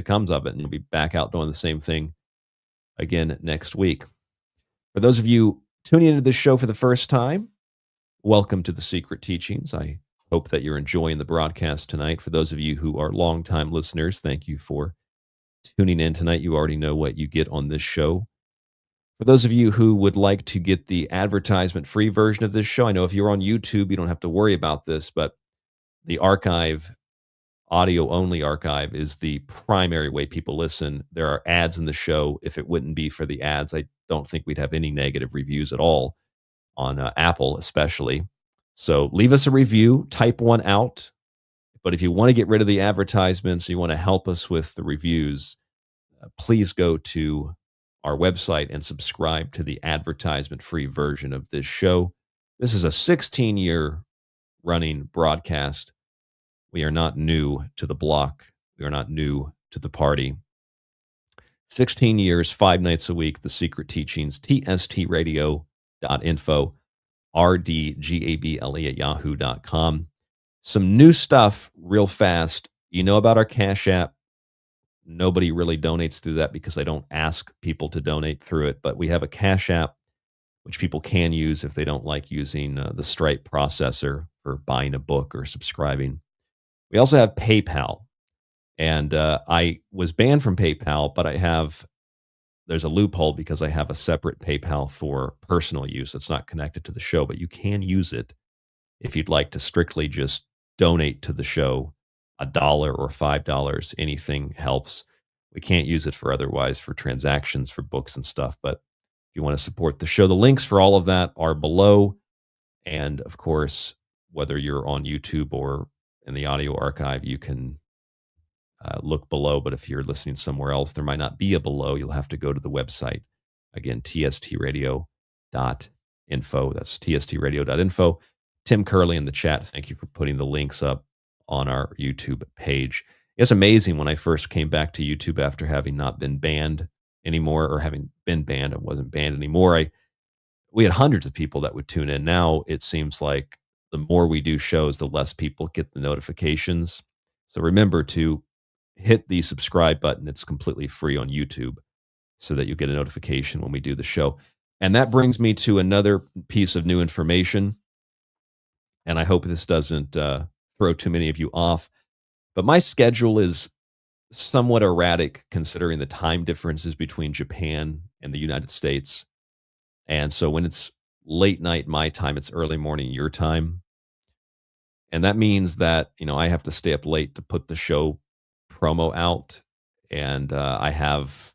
comes of it. And you'll be back out doing the same thing again next week. For those of you tuning into this show for the first time, welcome to the Secret Teachings. I hope that you're enjoying the broadcast tonight. For those of you who are longtime listeners, thank you for tuning in tonight. You already know what you get on this show. For those of you who would like to get the advertisement-free version of this show, I know if you're on YouTube, you don't have to worry about this, but the archive, audio-only archive, is the primary way people listen. There are ads in the show. If it wouldn't be for the ads, I don't think we'd have any negative reviews at all on Apple especially. So leave us a review, type one out. But if you want to get rid of the advertisements, you want to help us with the reviews, please go to our website and subscribe to the advertisement-free version of this show. This is a 16-year running broadcast. We are not new to the block. We are not new to the party. 16 years, 5 nights a week, The Secret Teachings, tstradio.info, rdgable at yahoo.com. Some new stuff real fast. You know about our Cash App. Nobody really donates through that because I don't ask people to donate through it. But we have a Cash App, which people can use if they don't like using the Stripe processor for buying a book or subscribing. We also have PayPal. And I was banned from PayPal, but there's a loophole because I have a separate PayPal for personal use. It's not connected to the show, but you can use it if you'd like to strictly just donate to the show. $1 or $5, anything helps. We can't use it for transactions for books and stuff. But if you want to support the show, the links for all of that are below. And of course, whether you're on YouTube or in the audio archive, you can look below. But if you're listening somewhere else, there might not be a below. You'll have to go to the website. Again, tstradio.info. That's tstradio.info. Tim Curley in the chat, thank you for putting the links up on our YouTube page. It's amazing when I first came back to YouTube after having not been banned anymore, or having been banned, I wasn't banned anymore. We had hundreds of people that would tune in. Now it seems like the more we do shows, the less people get the notifications. So remember to hit the subscribe button. It's completely free on YouTube so that you get a notification when we do the show. And that brings me to another piece of new information. And I hope this doesn't throw too many of you off. But my schedule is somewhat erratic considering the time differences between Japan and the United States. And so when it's late night my time, it's early morning your time. And that means that, I have to stay up late to put the show promo out. And I have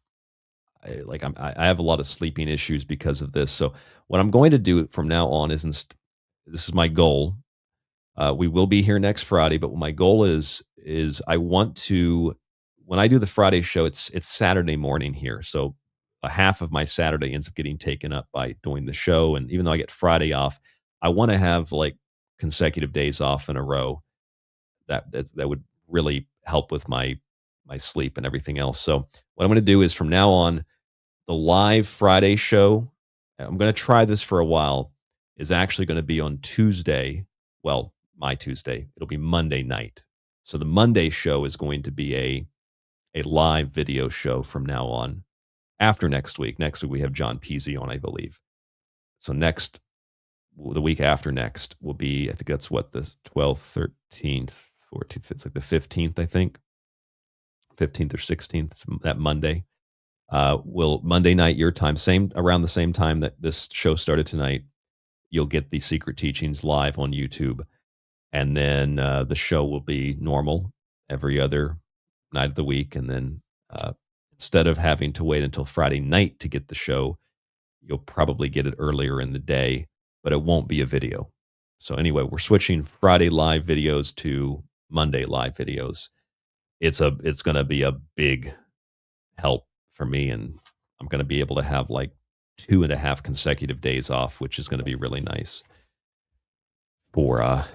a lot of sleeping issues because of this. So what I'm going to do from now on is, this is my goal. We will be here next Friday, but what my goal is I want to, when I do the Friday show, it's Saturday morning here. So a half of my Saturday ends up getting taken up by doing the show. And even though I get Friday off, I want to have like consecutive days off in a row. That would really help with my sleep and everything else. So what I'm going to do is from now on, the live Friday show, I'm going to try this for a while, is actually going to be on Tuesday. Well, my Tuesday. It'll be Monday night. So the Monday show is going to be a live video show from now on. After next week. Next week we have John Peasy on, I believe. So the week after next will be, I think that's what, the 12th, 13th, 14th, it's like the 15th, I think. 15th or 16th, it's that Monday. Will Monday night your time, around the same time that this show started tonight, you'll get the Secret Teachings live on YouTube. And then the show will be normal every other night of the week. And then instead of having to wait until Friday night to get the show, you'll probably get it earlier in the day, but it won't be a video. So anyway, we're switching Friday live videos to Monday live videos. It's going to be a big help for me, and I'm going to be able to have like 2.5 consecutive days off, which is going to be really nice for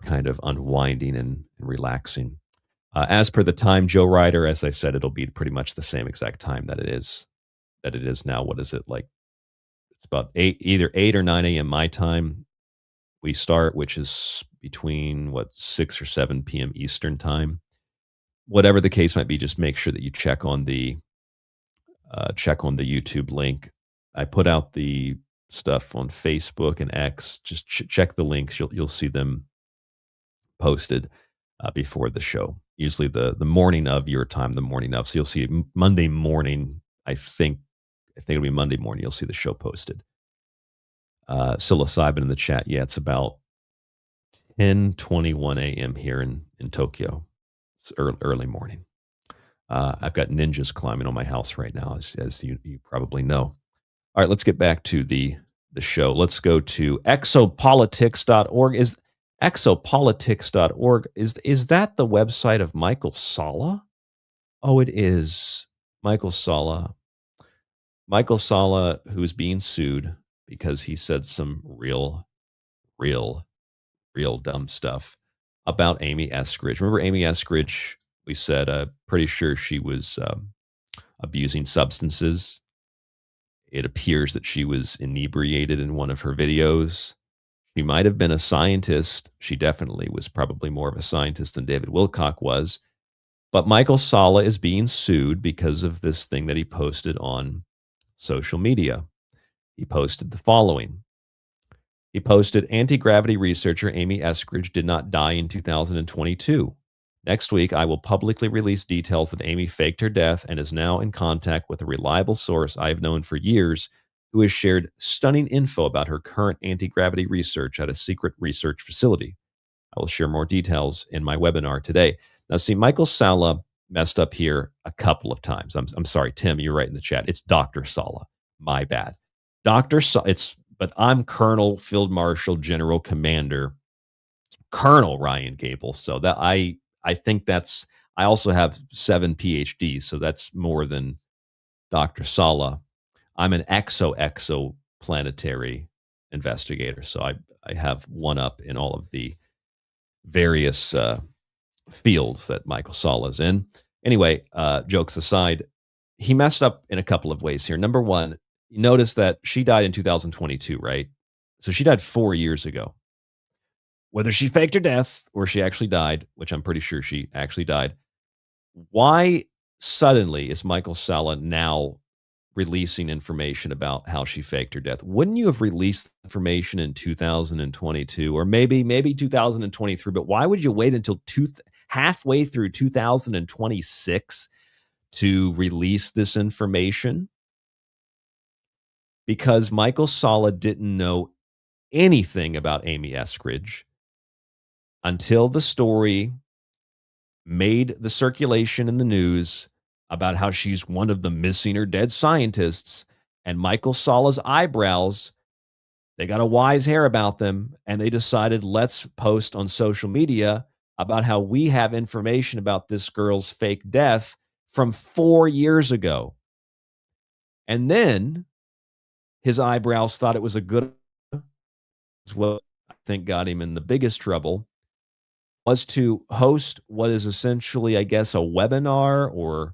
kind of unwinding and relaxing. As per the time, Joe Ryder, as I said, it'll be pretty much the same exact time that it is now. What is it like? It's about either 8 or 9 a.m. my time. We start, which is between 6 or 7 p.m. Eastern time. Whatever the case might be, just make sure that you check on the YouTube link. I put out the stuff on Facebook and X. Just check the links. You'll see them posted before the show. Usually the morning of your time, the morning of. So you'll see Monday morning. I think it'll be Monday morning. You'll see the show posted. Psilocybin in the chat. Yeah, it's about 10:21 a.m. here in Tokyo. It's early morning. I've got ninjas climbing on my house right now, as you probably know. All right, let's get back to the show. Let's go to exopolitics.org. Is exopolitics.org, is that the website of Michael Salla? Oh, it is. Michael Salla, who's being sued because he said some real dumb stuff about Amy Eskridge. Remember Amy Eskridge? We said, pretty sure she was abusing substances. It appears that she was inebriated in one of her videos. She might have been a scientist. She definitely was probably more of a scientist than David Wilcock was. But Michael Salla is being sued because of this thing that he posted on social media. He posted the following. He posted, anti-gravity researcher Amy Eskridge did not die in 2022. Next week, I will publicly release details that Amy faked her death and is now in contact with a reliable source I have known for years who has shared stunning info about her current anti-gravity research at a secret research facility. I will share more details in my webinar today. Now, see, Michael Salla messed up here a couple of times. I'm sorry, Tim, you're right in the chat. It's Dr. Salla. My bad. But I'm Colonel, Field Marshal, General Commander, Colonel Ryan Gable. So that I think that's, I also have 7 PhDs, so that's more than Dr. Salla. I'm an exoplanetary investigator, so I have one up in all of the various fields that Michael Salla is in. Anyway, jokes aside, he messed up in a couple of ways here. Number one, you notice that she died in 2022, right? So she died 4 years ago. Whether she faked her death or she actually died, which I'm pretty sure she actually died, why suddenly is Michael Salla now releasing information about how she faked her death? Wouldn't you have released information in 2022 or maybe 2023? But why would you wait until halfway through 2026 to release this information because Michael Salla didn't know anything about Amy Eskridge until the story made the circulation in the news about how she's one of the missing or dead scientists, and Michael Salla's eyebrows, they got a wise hair about them, and they decided, let's post on social media about how we have information about this girl's fake death from 4 years ago. And then his eyebrows thought it was a good, what I think got him in the biggest trouble, was to host what is essentially, I guess, a webinar, or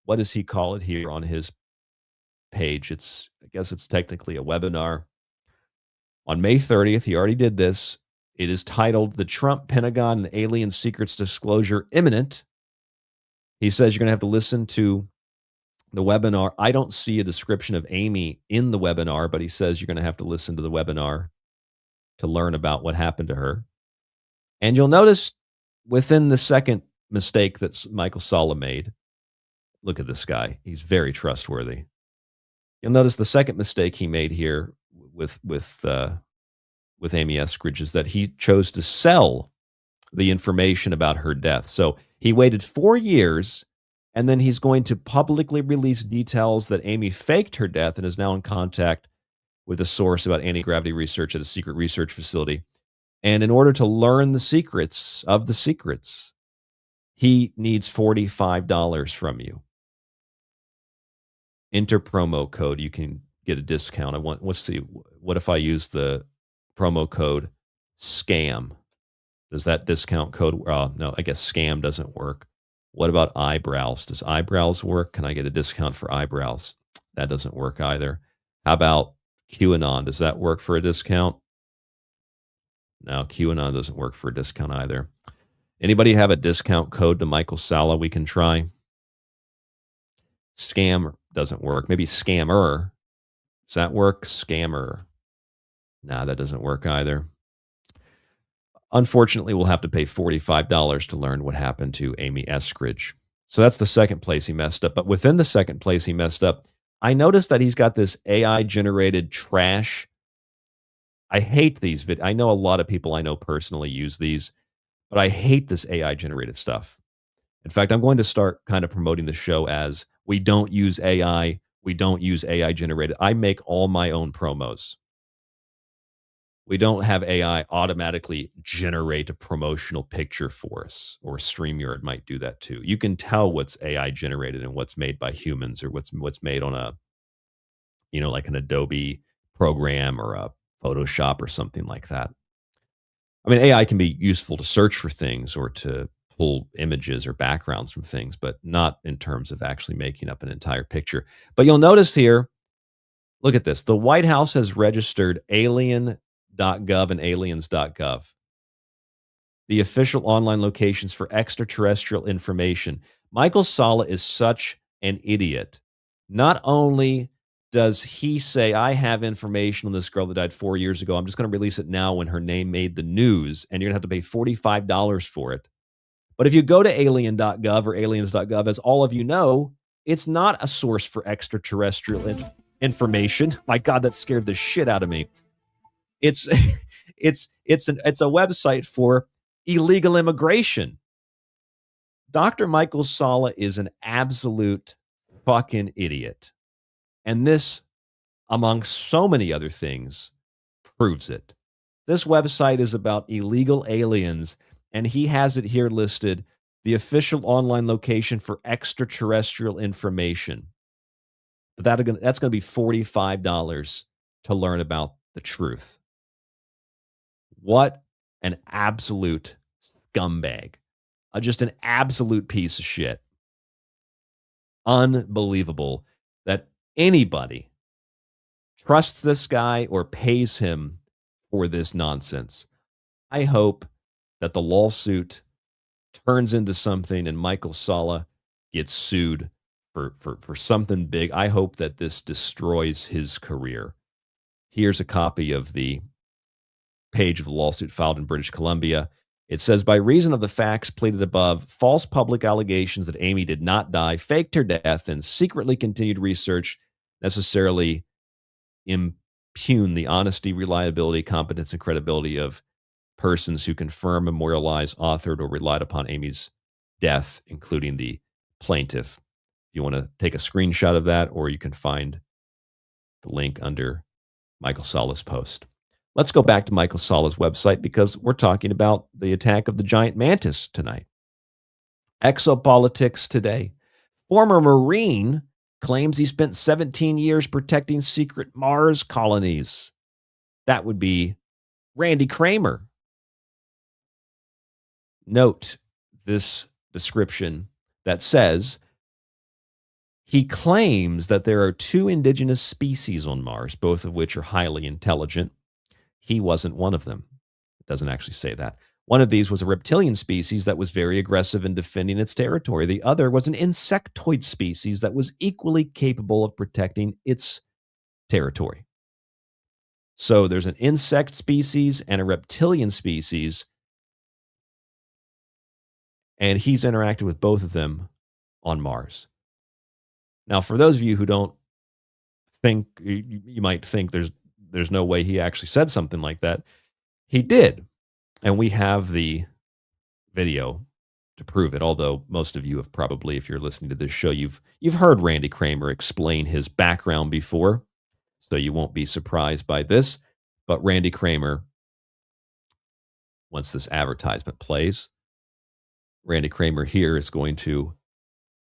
what does he call it here on his page? I guess it's technically a webinar. On May 30th, he already did this. It is titled "The Trump, Pentagon, and Alien Secrets Disclosure Imminent." He says you're going to have to listen to the webinar. I don't see a description of Amy in the webinar, but he says you're going to have to listen to the webinar to learn about what happened to her. And you'll notice within the second mistake that Michael Salla made, look at this guy. He's very trustworthy. You'll notice the second mistake he made here with Amy Eskridge is that he chose to sell the information about her death. So he waited 4 years, and then he's going to publicly release details that Amy faked her death and is now in contact with a source about anti-gravity research at a secret research facility. And in order to learn the secrets of the secrets, he needs $45 from you. Enter promo code. You can get a discount. Let's see. What if I use the promo code SCAM? Does that discount code? No, I guess SCAM doesn't work. What about eyebrows? Does eyebrows work? Can I get a discount for eyebrows? That doesn't work either. How about QAnon? Does that work for a discount? No, QAnon doesn't work for a discount either. Anybody have a discount code to Michael Salla we can try? Scam doesn't work. Maybe scammer. Does that work? Scammer. No, that doesn't work either. Unfortunately, we'll have to pay $45 to learn what happened to Amy Eskridge. So that's the second place he messed up. But within the second place he messed up, I noticed that he's got this AI-generated trash. I hate these videos. I know a lot of people I know personally use these, but I hate this AI-generated stuff. In fact, I'm going to start kind of promoting the show as we don't use AI. We don't use AI-generated. I make all my own promos. We don't have AI automatically generate a promotional picture for us, or StreamYard might do that too. You can tell what's AI generated and what's made by humans, or what's made on a, like an Adobe program or a Photoshop or something like that. I mean, AI can be useful to search for things or to pull images or backgrounds from things, but not in terms of actually making up an entire picture. But you'll notice here, look at this. The White House has registered alien.gov and aliens.gov, the official online locations for extraterrestrial information. Michael Salla is such an idiot. Not only does he say, I have information on this girl that died 4 years ago, I'm just going to release it now when her name made the news, and you're going to have to pay $45 for it. But if you go to alien.gov or aliens.gov, as all of you know, it's not a source for extraterrestrial information. My God, that scared the shit out of me. It's a website for illegal immigration. Dr. Michael Salla is an absolute fucking idiot. And this, among so many other things, proves it. This website is about illegal aliens, and he has it here listed, the official online location for extraterrestrial information. But that's going to be $45 to learn about the truth. What an absolute scumbag. Just an absolute piece of shit. Unbelievable that anybody trusts this guy or pays him for this nonsense. I hope that the lawsuit turns into something and Michael Salla gets sued for something big. I hope that this destroys his career. Here's a copy of the page of the lawsuit filed in British Columbia. It says, by reason of the facts pleaded above, false public allegations that Amy did not die, faked her death, and secretly continued research necessarily impugn the honesty, reliability, competence, and credibility of persons who confirm, memorialize, authored, or relied upon Amy's death, including the plaintiff. If you want to take a screenshot of that, or you can find the link under Michael Sala's post. Let's go back to Michael Sala's website because we're talking about the attack of the giant mantis tonight. Exopolitics today. Former Marine claims he spent 17 years protecting secret Mars colonies. That would be Randy Kramer. Note this description that says he claims that there are 2 indigenous species on Mars, both of which are highly intelligent. He wasn't one of them. It doesn't actually say that. One of these was a reptilian species that was very aggressive in defending its territory. The other was an insectoid species that was equally capable of protecting its territory. So there's an insect species and a reptilian species, and he's interacted with both of them on Mars. Now, for those of you who don't think, you might think there's no way he actually said something like that. He did. And we have the video to prove it. Although most of you have probably, if you're listening to this show, you've heard Randy Kramer explain his background before. So you won't be surprised by this. But Randy Kramer, once this advertisement plays, Randy Kramer here is going to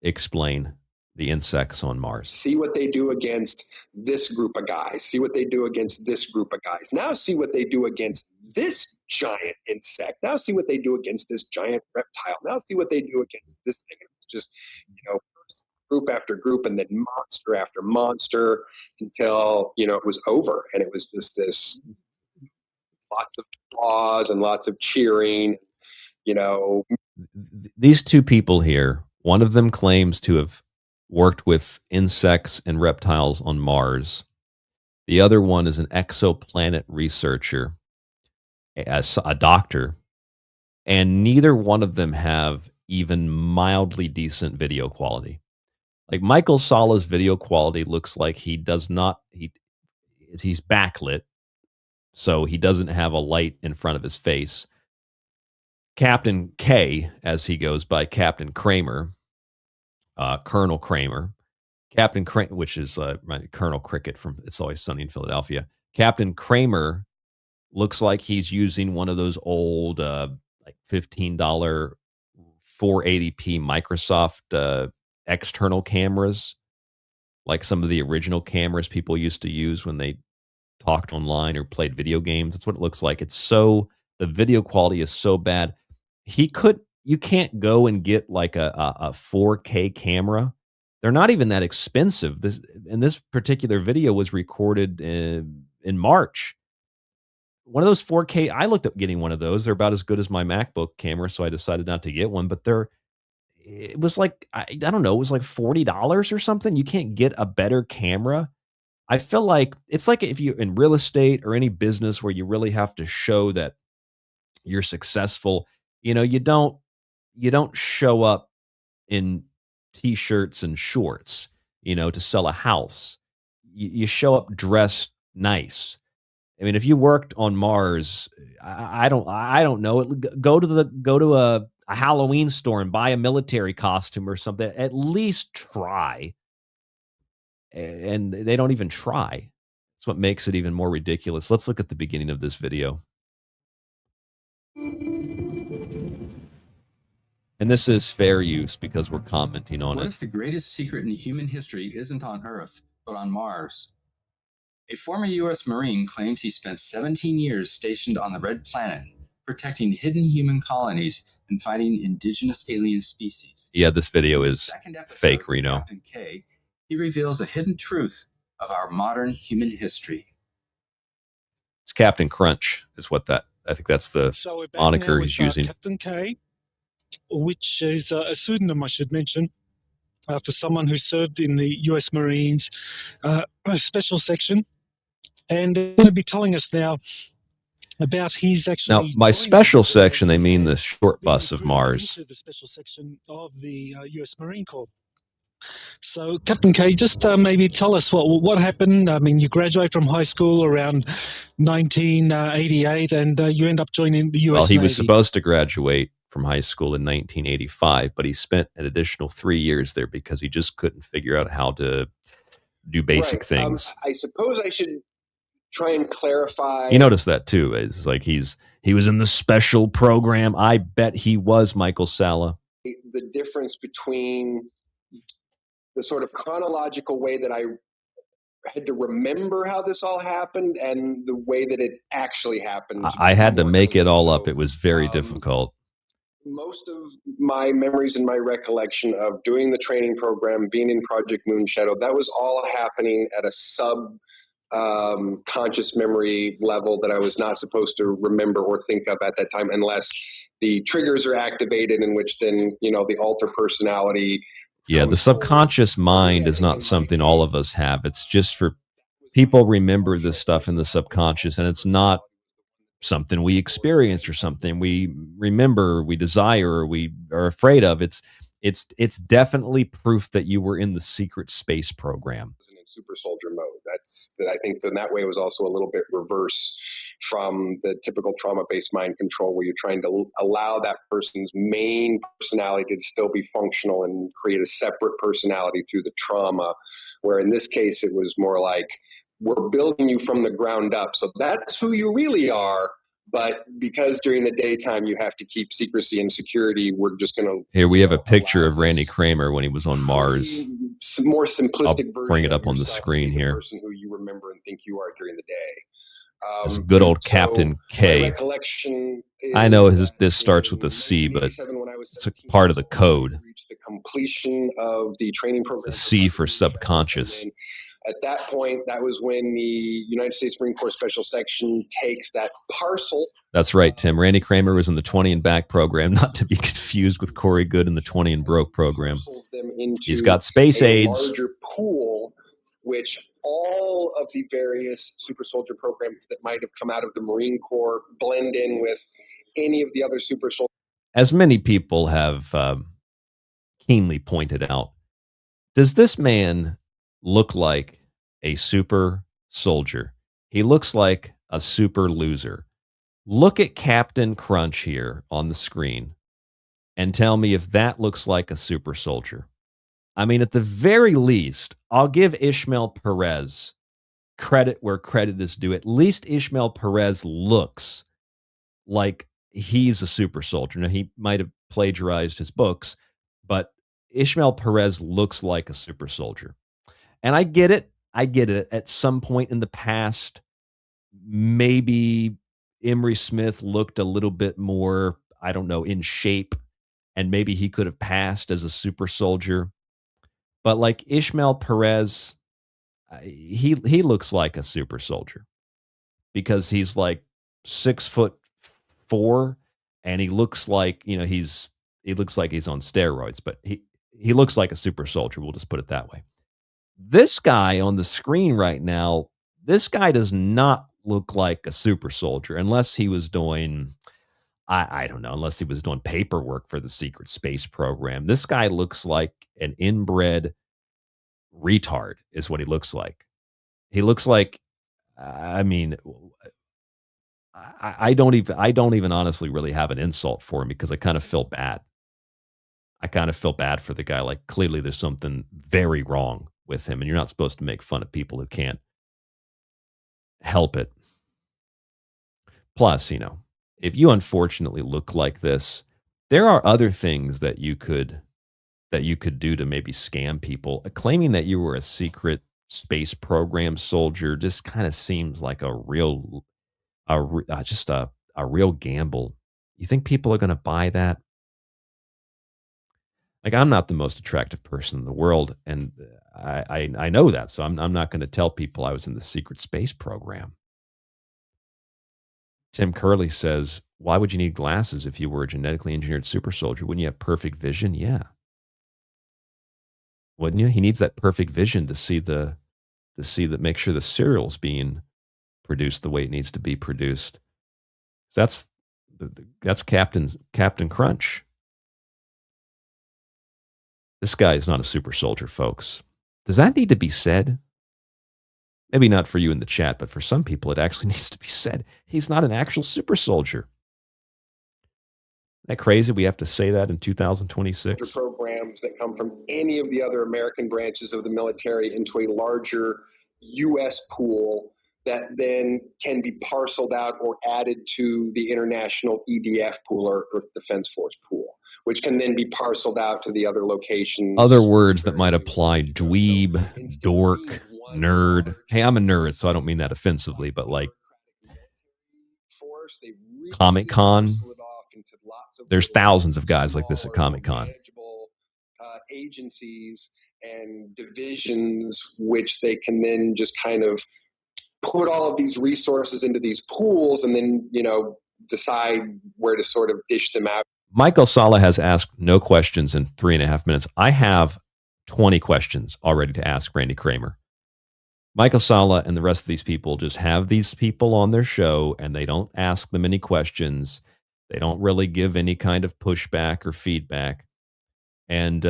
explain the insects on Mars. See what they do against this group of guys. See what they do against this group of guys. Now see what they do against this giant insect. Now see what they do against this giant reptile. Now see what they do against this thing. It's just, group after group and then monster after monster until, it was over. And it was just this lots of applause and lots of cheering, These 2 people here, one of them claims to have worked with insects and reptiles on Mars. The other one is an exoplanet researcher, as a doctor, and neither one of them have even mildly decent video quality. Like Michael Sala's video quality looks like he's backlit, so he doesn't have a light in front of his face. Captain K, as he goes by, Captain Kramer, Colonel Kramer, Captain Kramer, which is Colonel Cricket from It's Always Sunny in Philadelphia. Captain Kramer looks like he's using one of those old like $15 480p Microsoft external cameras, like some of the original cameras people used to use when they talked online or played video games. That's what it looks like. The video quality is so bad. You can't go and get like a 4K camera. They're not even that expensive. This particular video was recorded in March. One of those 4K, I looked up getting one of those. They're about as good as my MacBook camera, so I decided not to get one. But it was like, I don't know, it was like $40 or something. You can't get a better camera. I feel like it's like if you're in real estate or any business where you really have to show that you're successful. You don't show up in t-shirts and shorts, to sell a house. You show up dressed nice. I mean, if you worked on Mars, I don't know. Go to a Halloween store and buy a military costume or something. At least try. And they don't even try. That's what makes it even more ridiculous. Let's look at the beginning of this video. And this is fair use because we're commenting on it. What if the greatest secret in human history isn't on Earth, but on Mars? A former U.S. Marine claims he spent 17 years stationed on the Red Planet, protecting hidden human colonies and fighting indigenous alien species. Yeah, this video is fake, Reno. Captain K, he reveals a hidden truth of our modern human history. It's Captain Crunch, is what I think that's the moniker he's using. Captain K, which is a pseudonym, I should mention, for someone who served in the U.S. Marines Special Section. And they're going to be telling us now about his Now, actually by joining special section, they mean the short bus of Mars. into the special section of the U.S. Marine Corps. So, Captain K, just maybe tell us what happened. I mean, you graduate from high school around 1988, and you end up joining the U.S. Well, he Navy. was supposed to graduate from high school in 1985, but he spent an additional 3 years there because he just couldn't figure out how to do basic things. I suppose I should try and clarify. You notice that too. It's like he was in the special program. I bet he was, Michael Sala. The difference between the sort of chronological way that I had to remember how this all happened and the way that it actually happened. I had to make it all up. It was very difficult. Most of my memories and my recollection of doing the training program, being in Project Moonshadow, that was all happening at a conscious memory level that I was not supposed to remember or think of at that time, unless the triggers are activated, in which then, the alter personality. Yeah, the subconscious mind is not something all of us have. It's just for people remember this stuff in the subconscious, and it's not something we experience or something we remember, we desire, or we are afraid of. It's definitely proof that you were in the secret space program. In super soldier mode. I think in that way it was also a little bit reverse from the typical trauma-based mind control, where you're trying to allow that person's main personality to still be functional and create a separate personality through the trauma, where in this case it was more like, we're building you from the ground up. So that's who you really are. But because during the daytime you have to keep secrecy and security, we're just going to... Here we have a picture of Randy Kramer when he was on Mars. Some more simplistic version. Bring it up on the screen here. The person who you remember and think you are during the day. This good old Captain K. I know this starts with a C, but it's a part of the code. The completion of the training program. It's a C for subconscious. At that point, that was when the United States Marine Corps Special Section takes that parcel. That's right, Tim. Randy Kramer was in the 20 and back program, not to be confused with Corey Good in the 20 and broke program. He's got space aids. Larger pool, which all of the various super soldier programs that might have come out of the Marine Corps blend in with any of the other super soldiers. As many people have keenly pointed out, does this man look like a super soldier? He looks like a super loser. Look at Captain Crunch here on the screen and tell me if that looks like a super soldier. I mean, at the very least, I'll give Ishmael Perez credit where credit is due. At least Ishmael Perez looks like he's a super soldier. Now, he might have plagiarized his books, but Ishmael Perez looks like a super soldier. And I get it. At some point in the past, maybe Emery Smith looked a little bit more, I don't know, in shape, and maybe he could have passed as a super soldier. But like Ishmael Perez, he looks like a super soldier because he's like 6'4", and he looks like, he looks like he's on steroids, but he looks like a super soldier. We'll just put it that way. This guy on the screen right now, this guy does not look like a super soldier unless he was doing, I don't know, unless he was doing paperwork for the secret space program. This guy looks like an inbred retard is what he looks like. He looks like, I mean, I don't even honestly really have an insult for him because I kind of feel bad. I kind of feel bad for the guy. Like, clearly there's something very wrong with him, and you're not supposed to make fun of people who can't help it. Plus, if you unfortunately look like this, there are other things that you could do to maybe scam people. Claiming that you were a secret space program soldier just kind of seems like a real gamble. You think people are going to buy that? Like, I'm not the most attractive person in the world, and I know that, so I'm not going to tell people I was in the secret space program. Tim Curley says, why would you need glasses if you were a genetically engineered super soldier? Wouldn't you have perfect vision? Yeah. Wouldn't you? He needs that perfect vision to make sure the cereal's being produced the way it needs to be produced. So that's Captain Crunch. This guy is not a super soldier, folks. Does that need to be said? Maybe not for you in the chat, but for some people, it actually needs to be said. He's not an actual super soldier. Isn't that crazy? We have to say that in 2026. Programs that come from any of the other American branches of the military into a larger U.S. pool that then can be parceled out or added to the international EDF pool, or Earth Defense Force pool, which can then be parceled out to the other locations. Other words that might apply: dweeb, dork, nerd. Hey, I'm a nerd, so I don't mean that offensively, but like Comic-Con. There's thousands of guys like this at Comic-Con. Agencies and divisions, which they can then just kind of put all of these resources into these pools and then, decide where to sort of dish them out. Michael Sala has asked no questions in 3.5 minutes. I have 20 questions already to ask Randy Kramer. Michael Sala and the rest of these people just have these people on their show and they don't ask them any questions. They don't really give any kind of pushback or feedback. And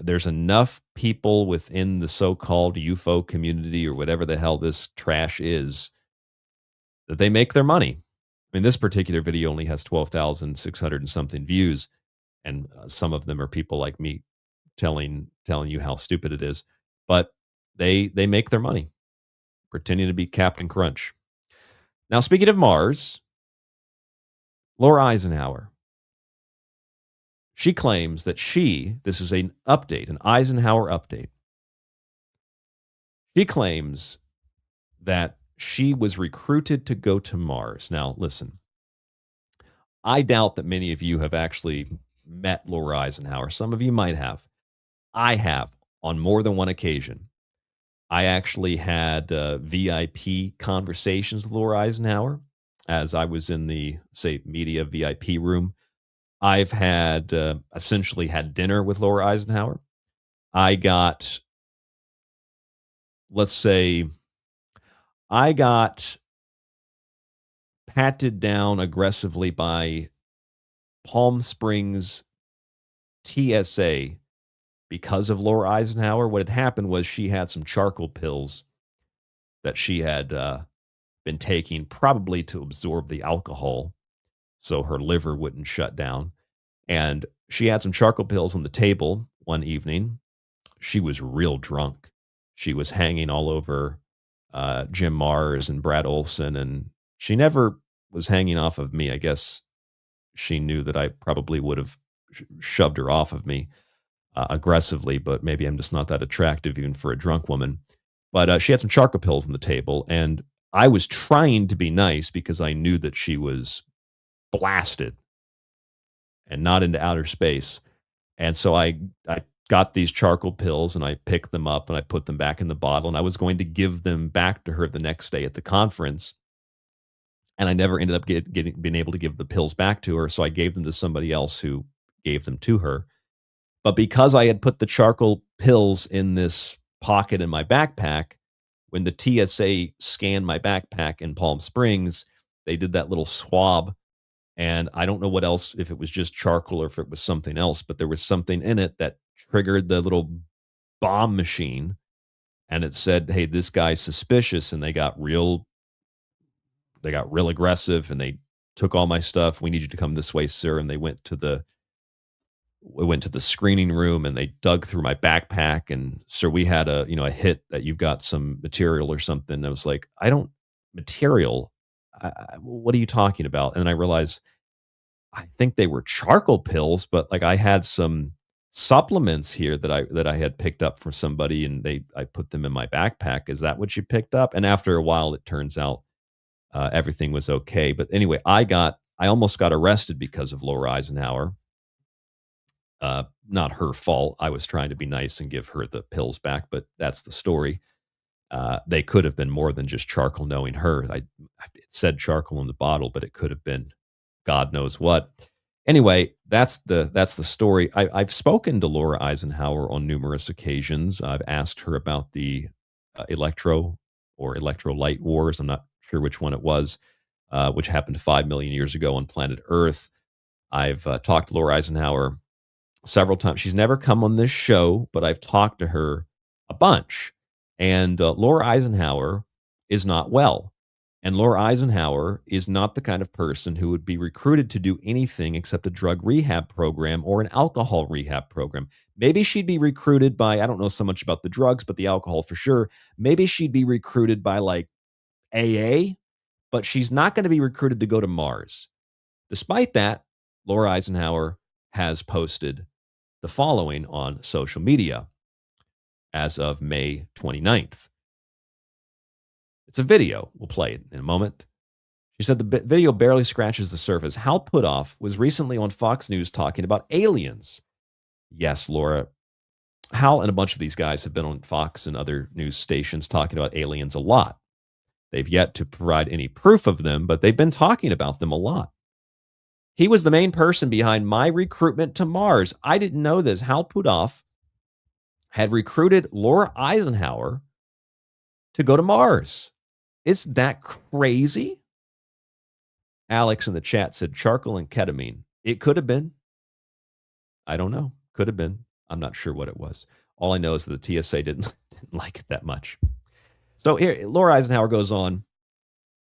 there's enough people within the so-called UFO community or whatever the hell this trash is that they make their money. I mean, this particular video only has 12,600 and something views, and some of them are people like me telling you how stupid it is. But they make their money pretending to be Captain Crunch. Now, speaking of Mars, Laura Eisenhower. She claims that this is an update, an Eisenhower update. She claims that she was recruited to go to Mars. Now, listen, I doubt that many of you have actually met Laura Eisenhower. Some of you might have. I have on more than one occasion. I actually had VIP conversations with Laura Eisenhower as I was in the, say, media VIP room. I've had essentially had dinner with Laura Eisenhower. I got patted down aggressively by Palm Springs TSA because of Laura Eisenhower. What had happened was she had some charcoal pills that she had been taking, probably to absorb the alcohol so her liver wouldn't shut down. And she had some charcoal pills on the table one evening. She was real drunk. She was hanging all over Jim Mars and Brad Olson, and she never was hanging off of me. I guess she knew that I probably would have shoved her off of me aggressively, but maybe I'm just not that attractive even for a drunk woman. But she had some charcoal pills on the table, and I was trying to be nice because I knew that she was blasted and not into outer space. And so I got these charcoal pills and I picked them up and I put them back in the bottle, and I was going to give them back to her the next day at the conference. And I never ended up being able to give the pills back to her. So I gave them to somebody else who gave them to her. But because I had put the charcoal pills in this pocket in my backpack, when the TSA scanned my backpack in Palm Springs, they did that little swab. And I don't know what else, if it was just charcoal or if it was something else, but there was something in it that triggered the little bomb machine. And it said, hey, this guy's suspicious. And they got real aggressive and they took all my stuff. We need you to come this way, sir. And we went to the screening room and they dug through my backpack. And sir, we had a hit that you've got some material or something. And I was like, material. What are you talking about? And I realized I think they were charcoal pills, but like I had some supplements here that I had picked up from somebody, and I put them in my backpack. Is that what you picked up? And after a while, it turns out everything was okay. But anyway, I almost got arrested because of Laura Eisenhower. Not her fault. I was trying to be nice and give her the pills back, but that's the story. They could have been more than just charcoal, knowing her. It said charcoal in the bottle, but it could have been God knows what. Anyway, that's the story. I've spoken to Laura Eisenhower on numerous occasions. I've asked her about the electrolyte wars. I'm not sure which one it was. which happened 5 million years ago on planet Earth. I've talked to Laura Eisenhower several times. She's never come on this show, but I've talked to her a bunch. And Laura Eisenhower is not well. And Laura Eisenhower is not the kind of person who would be recruited to do anything except a drug rehab program or an alcohol rehab program. Maybe she'd be recruited by, I don't know so much about the drugs, but the alcohol for sure. Maybe she'd be recruited by like AA, but she's not going to be recruited to go to Mars. Despite that, Laura Eisenhower has posted the following on social media as of May 29th. It's a video. We'll play it in a moment. She said the video barely scratches the surface. Hal Puthoff was recently on Fox News talking about aliens. Yes, Laura. Hal and a bunch of these guys have been on Fox and other news stations talking about aliens a lot. They've yet to provide any proof of them, but they've been talking about them a lot. He was the main person behind my recruitment to Mars. I didn't know this. Hal Puthoff had recruited Laura Eisenhower to go to Mars. Is that crazy? Alex in the chat said charcoal and ketamine. It could have been. I don't know. Could have been. I'm not sure what it was. All I know is that the TSA didn't like it that much. So here, Laura Eisenhower goes on.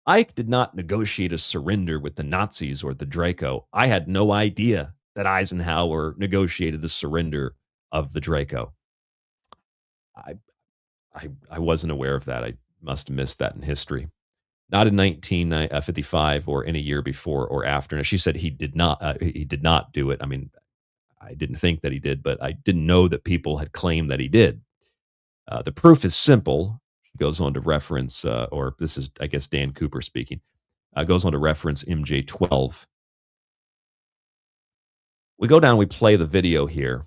Ike did not negotiate a surrender with the Nazis or the Draco. I had no idea that Eisenhower negotiated the surrender of the Draco. I wasn't aware of that. I must have missed that in history. Not in 1955 or any year before or after. And she said he did not do it. I mean, I didn't think that he did, but I didn't know that people had claimed that he did. The proof is simple. She goes on to reference, or this is, I guess, Dan Cooper speaking, goes on to reference MJ12. We go down, we play the video here.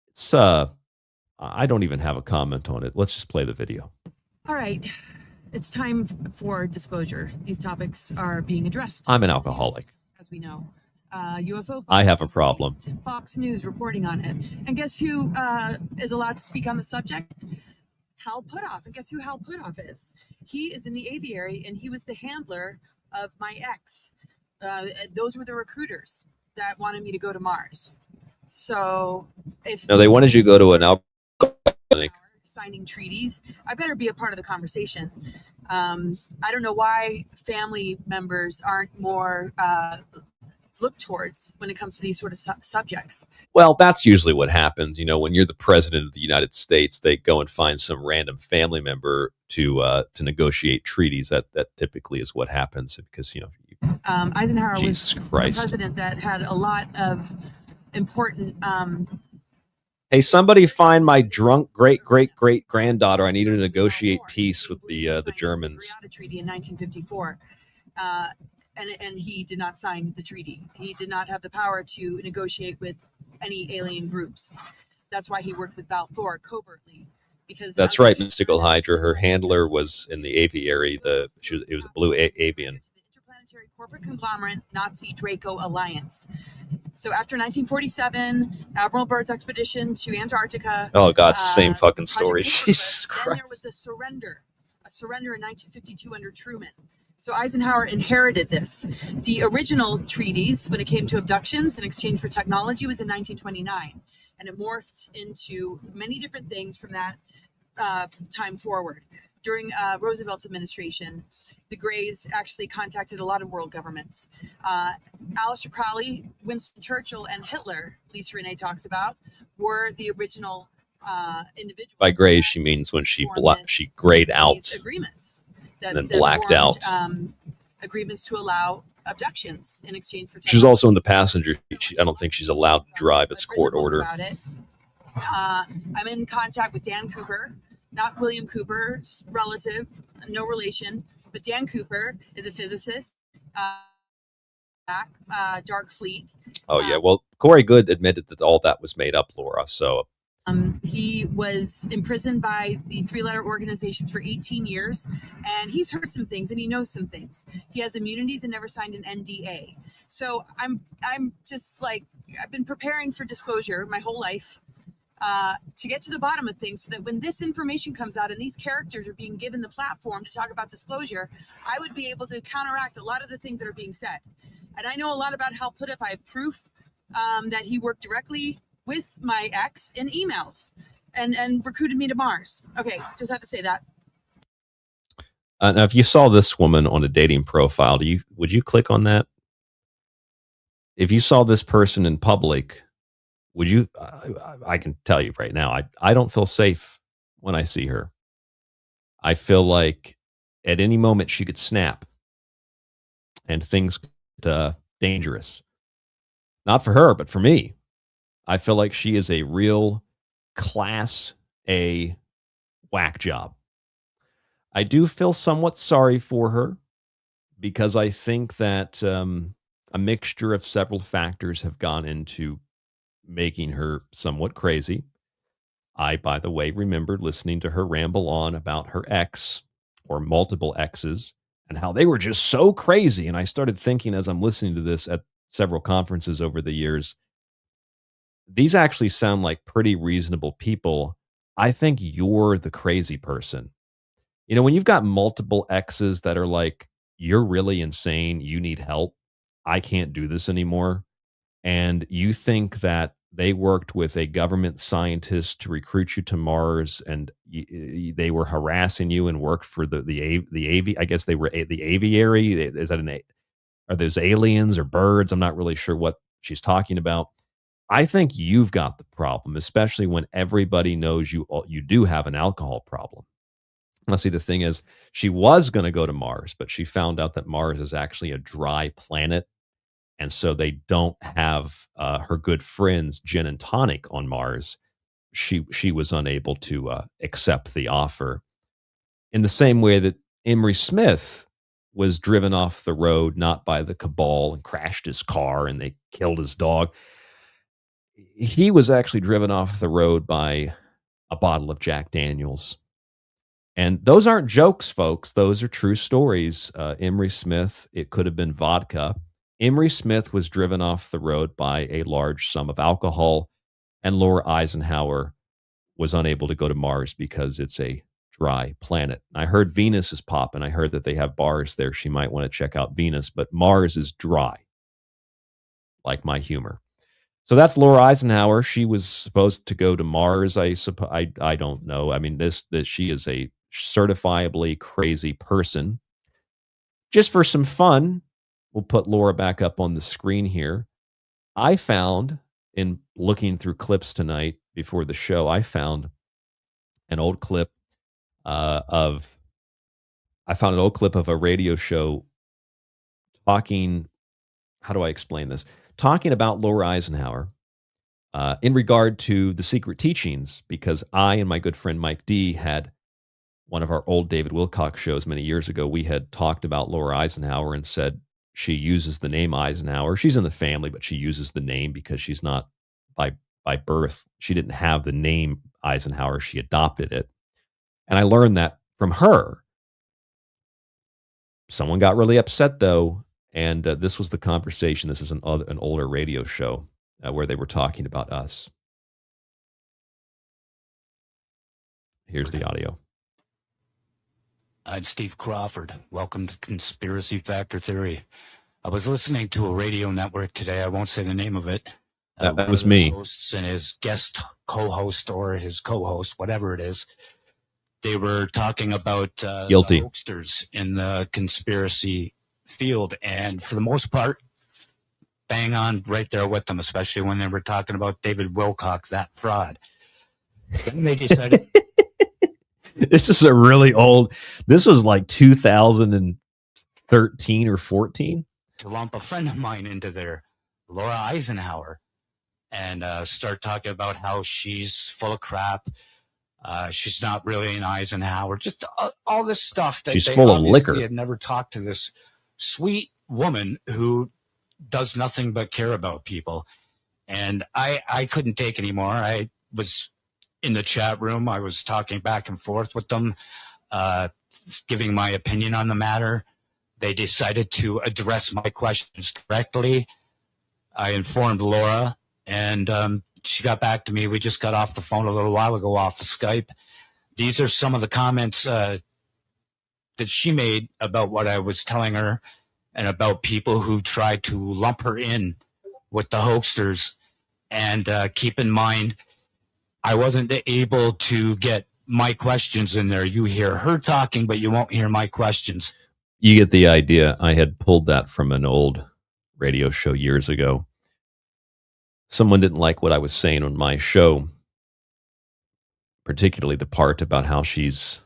It's, I don't even have a comment on it. Let's just play the video. All right. It's time for disclosure. These topics are being addressed. I'm an alcoholic. As we know. UFO. I have a problem. Fox News reporting on it. And guess who is allowed to speak on the subject? Hal Puthoff. And guess who Hal Puthoff is? He is in the aviary, and he was the handler of my ex. Those were the recruiters that wanted me to go to Mars. So if... No, they wanted you to go to an alcoholic clinic. Signing treaties, I better be a part of the conversation. I don't know why family members aren't more looked towards when it comes to these sort of subjects. Well, that's usually what happens. You know, when you're the president of the United States, they go and find some random family member to negotiate treaties. That typically is what happens because, you know, Eisenhower Jesus was Christ. a president that had a lot of important hey, somebody find my drunk great-great-great-granddaughter. I need her to negotiate peace with the Germans. Treaty in 1954, and he did not sign the treaty. He did not have the power to negotiate with any alien groups. That's why he worked with Val Thor covertly. Because that's right, Mystical Hydra. Her handler was in the aviary. It was a blue avian. Interplanetary corporate conglomerate Nazi Draco alliance. So after 1947, Admiral Byrd's expedition to Antarctica. Oh, God, same fucking story. Jesus Christ. Then there was a surrender in 1952 under Truman. So Eisenhower inherited this. The original treaties, when it came to abductions in exchange for technology, was in 1929. And it morphed into many different things from that time forward. During Roosevelt's administration, the Greys actually contacted a lot of world governments. Aleister Crowley, Winston Churchill, and Hitler, Lisa Renee talks about, were the original individuals. By Greys, she means when she grayed out agreements and then blacked out. Agreements to allow abductions in exchange for. She's also in the passenger. I don't think she's allowed to drive. It's court order. About it. I'm in contact with Dan Cooper. Not William Cooper's relative, no relation, but Dan Cooper is a physicist. Dark Fleet. Oh yeah, well, Corey Good admitted that all that was made up, Laura. So he was imprisoned by the three-letter organizations for 18 years, and he's heard some things and he knows some things. He has immunities and never signed an NDA. So I'm just like, I've been preparing for disclosure my whole life. to get to the bottom of things, so that when this information comes out and these characters are being given the platform to talk about disclosure, I would be able to counteract a lot of the things that are being said. And I know a lot about Hal Puthoff. I have proof that he worked directly with my ex in emails and recruited me to Mars. Okay, just have to say that. Now, if you saw this woman on a dating profile, would you click on that? If you saw this person in public, would you? I can tell you right now, I don't feel safe when I see her. I feel like at any moment she could snap, and things get dangerous. Not for her, but for me. I feel like she is a real class A whack job. I do feel somewhat sorry for her, because I think that a mixture of several factors have gone into making her somewhat crazy. I, by the way, remembered listening to her ramble on about her ex, or multiple exes, and how they were just so crazy. And I started thinking, as I'm listening to this at several conferences over the years, these actually sound like pretty reasonable people. I think you're the crazy person. You know, when you've got multiple exes that are like, you're really insane, you need help, I can't do this anymore, and you think that they worked with a government scientist to recruit you to Mars, and they were harassing you and worked for I guess they were the aviary. Is that are those aliens or birds? I'm not really sure what she's talking about. I think you've got the problem, especially when everybody knows you do have an alcohol problem. Now, see, the thing is, she was going to go to Mars, but she found out that Mars is actually a dry planet. And so they don't have her good friends, Gin and Tonic, on Mars. She was unable to accept the offer. In the same way that Emery Smith was driven off the road, not by the cabal, and crashed his car and they killed his dog. He was actually driven off the road by a bottle of Jack Daniels. And those aren't jokes, folks. Those are true stories. Emery Smith, it could have been vodka. Emery Smith was driven off the road by a large sum of alcohol, and Laura Eisenhower was unable to go to Mars because it's a dry planet. I heard Venus is popping. I heard that they have bars there. She might want to check out Venus, but Mars is dry, like my humor. So that's Laura Eisenhower. She was supposed to go to Mars. I don't know. I mean, this she is a certifiably crazy person. Just for some fun, we'll put Laura back up on the screen here. I found, in looking through clips tonight before the show, I found an old clip of a radio show talking. How do I explain this? Talking about Laura Eisenhower in regard to the secret teachings, because I and my good friend Mike D had one of our old David Wilcox shows many years ago. We had talked about Laura Eisenhower and said she uses the name Eisenhower. She's in the family, but she uses the name because she's not by birth. She didn't have the name Eisenhower. She adopted it. And I learned that from her. Someone got really upset, though. And this was the conversation. This is an older radio show where they were talking about us. Here's the audio. I'm Steve Crawford. Welcome to Conspiracy Factor Theory. I was listening to a radio network today. I won't say the name of it. That was me. Hosts and his guest co-host or his co-host, whatever it is, they were talking about Guilty. the hoaxsters in the conspiracy field, and for the most part, bang on right there with them, especially when they were talking about David Wilcox, that fraud. Then they decided... This is a really old, this was like 2013 or 14. To lump a friend of mine into there, Laura Eisenhower, and start talking about how she's full of crap. She's not really an Eisenhower. Just all this stuff that she's they full of obviously liquor. had never talked to this sweet woman who does nothing but care about people. And I couldn't take anymore. I was in the chat room. I was talking back and forth with them, giving my opinion on the matter. They decided to address my questions directly. I informed Laura, and she got back to me. We just got off the phone a little while ago off of Skype. These are some of the comments that she made about what I was telling her and about people who tried to lump her in with the hoaxers. And keep in mind, I wasn't able to get my questions in there. You hear her talking, but you won't hear my questions. You get the idea. I had pulled that from an old radio show years ago. Someone didn't like what I was saying on my show, particularly the part about how she's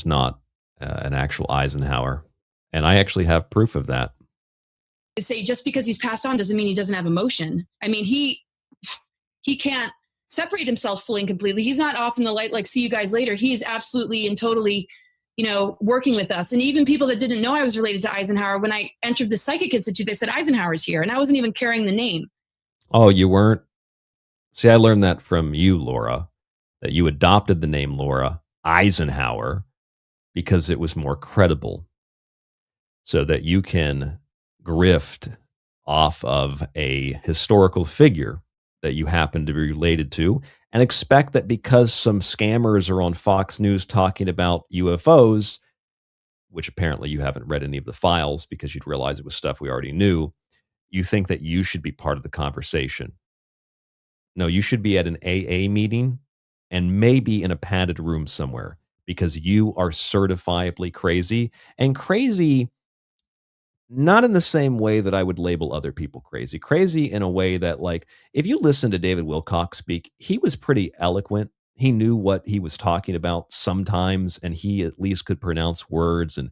not an actual Eisenhower. And I actually have proof of that. Say just because he's passed on doesn't mean he doesn't have emotion. I mean, he can't separate himself fully and completely. He's not off in the light like, see you guys later. He is absolutely and totally, working with us. And even people that didn't know I was related to Eisenhower, when I entered the Psychic Institute, they said Eisenhower's here. And I wasn't even carrying the name. Oh, you weren't? See, I learned that from you, Laura, that you adopted the name Laura Eisenhower because it was more credible, so that you can grift off of a historical figure that you happen to be related to and expect that because some scammers are on Fox News talking about UFOs, which apparently you haven't read any of the files because you'd realize it was stuff we already knew, you think that you should be part of the conversation. No, you should be at an AA meeting and maybe in a padded room somewhere, because you are certifiably crazy, and crazy not in the same way that I would label other people crazy. Crazy in a way that, like, if you listen to David Wilcock speak, he was pretty eloquent. He knew what he was talking about sometimes, and he at least could pronounce words, and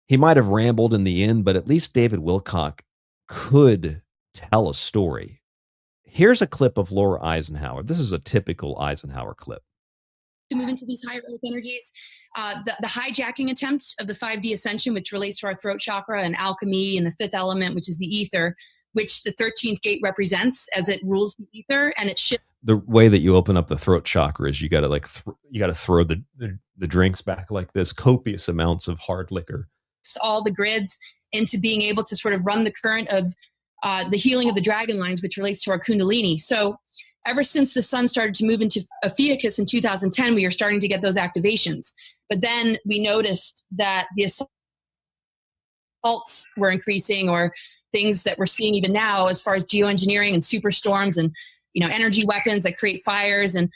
he might have rambled in the end, but at least David Wilcock could tell a story. Here's a clip of Laura Eisenhower. This is a typical Eisenhower clip. To move into these higher earth energies, the hijacking attempt of the 5D ascension, which relates to our throat chakra and alchemy and the fifth element, which is the ether, which the 13th gate represents as it rules the ether, and it shifts. The way that you open up the throat chakra is you got to you got to throw the drinks back like this, copious amounts of hard liquor. All the grids into being able to sort of run the current of the healing of the dragon lines, which relates to our kundalini. So ever since the sun started to move into Ophiuchus in 2010, we are starting to get those activations. But then we noticed that the assaults were increasing, or things that we're seeing even now as far as geoengineering and superstorms and, energy weapons that create fires and,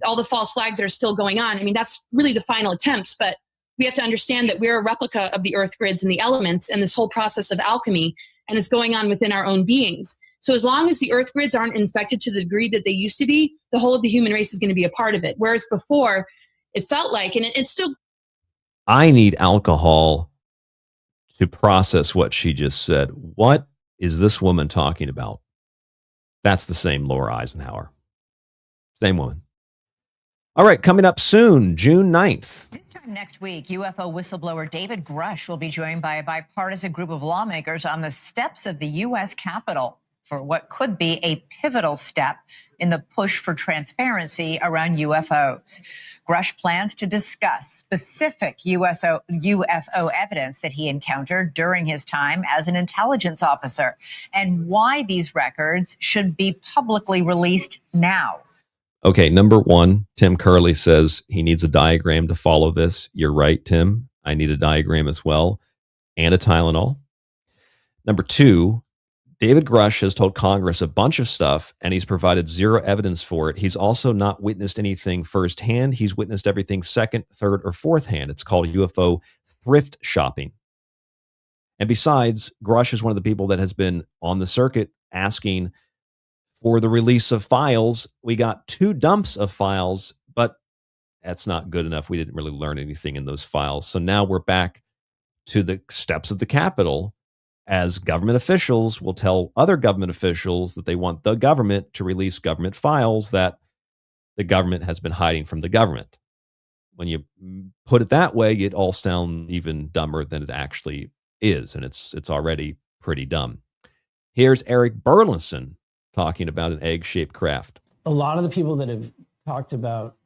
all the false flags that are still going on. I mean, that's really the final attempts, but we have to understand that we're a replica of the earth grids and the elements and this whole process of alchemy, and it's going on within our own beings. So as long as the earth grids aren't infected to the degree that they used to be, the whole of the human race is going to be a part of it. Whereas before, it felt like, and it's still... I need alcohol to process what she just said. What is this woman talking about? That's the same Laura Eisenhower. Same woman. All right, coming up soon, June 9th. Next week, UFO whistleblower David Grush will be joined by a bipartisan group of lawmakers on the steps of the U.S. Capitol for what could be a pivotal step in the push for transparency around UFOs. Grush plans to discuss specific UFO evidence that he encountered during his time as an intelligence officer and why these records should be publicly released now. Okay, number one, Tim Curley says he needs a diagram to follow this. You're right, Tim. I need a diagram as well, and a Tylenol. Number two, David Grush has told Congress a bunch of stuff, and he's provided zero evidence for it. He's also not witnessed anything firsthand. He's witnessed everything second, third, or fourth hand. It's called UFO thrift shopping. And besides, Grush is one of the people that has been on the circuit asking for the release of files. We got 2 dumps of files, but that's not good enough. We didn't really learn anything in those files. So now we're back to the steps of the Capitol, as government officials will tell other government officials that they want the government to release government files that the government has been hiding from the government. When you put it that way, it all sounds even dumber than it actually is, and it's already pretty dumb. Here's Eric Burleson talking about an egg-shaped craft. A lot of the people that have talked about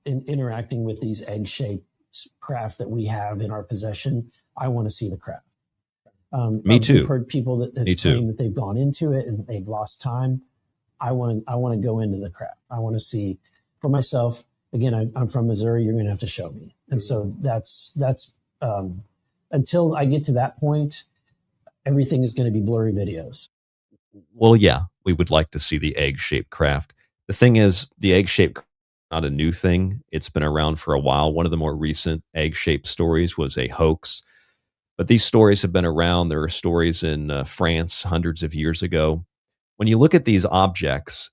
interacting with these egg-shaped craft that we have in our possession, I want to see the craft. Me too. I've heard people that have claimed that they've gone into it and they've lost time. I want to go into the craft. I want to see for myself. Again, I'm from Missouri. You're going to have to show me. And so that's until I get to that point, everything is going to be blurry videos. Well, yeah, we would like to see the egg-shaped craft. The thing is, the egg-shaped craft is not a new thing. It's been around for a while. One of the more recent egg-shaped stories was a hoax. But these stories have been around. There are stories in France hundreds of years ago. When you look at these objects,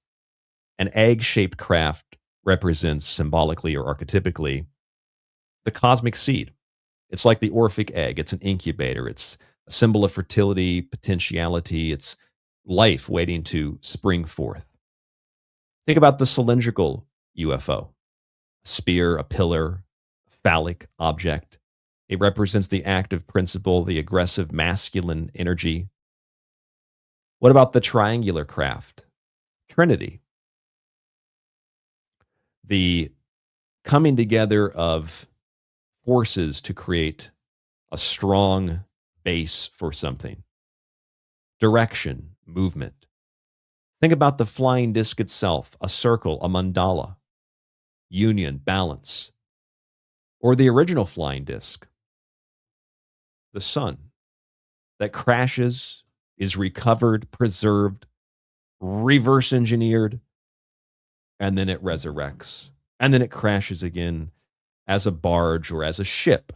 an egg-shaped craft represents symbolically or archetypically the cosmic seed. It's like the Orphic egg. It's an incubator. It's a symbol of fertility, potentiality. It's life waiting to spring forth. Think about the cylindrical UFO, a spear, a pillar, a phallic object. It represents the active principle, the aggressive masculine energy. What about the triangular craft? Trinity. The coming together of forces to create a strong base for something. Direction, movement. Think about the flying disc itself, a circle, a mandala. Union, balance. Or the original flying disc, the sun, that crashes, is recovered, preserved, reverse engineered, and then it resurrects. And then it crashes again as a barge or as a ship.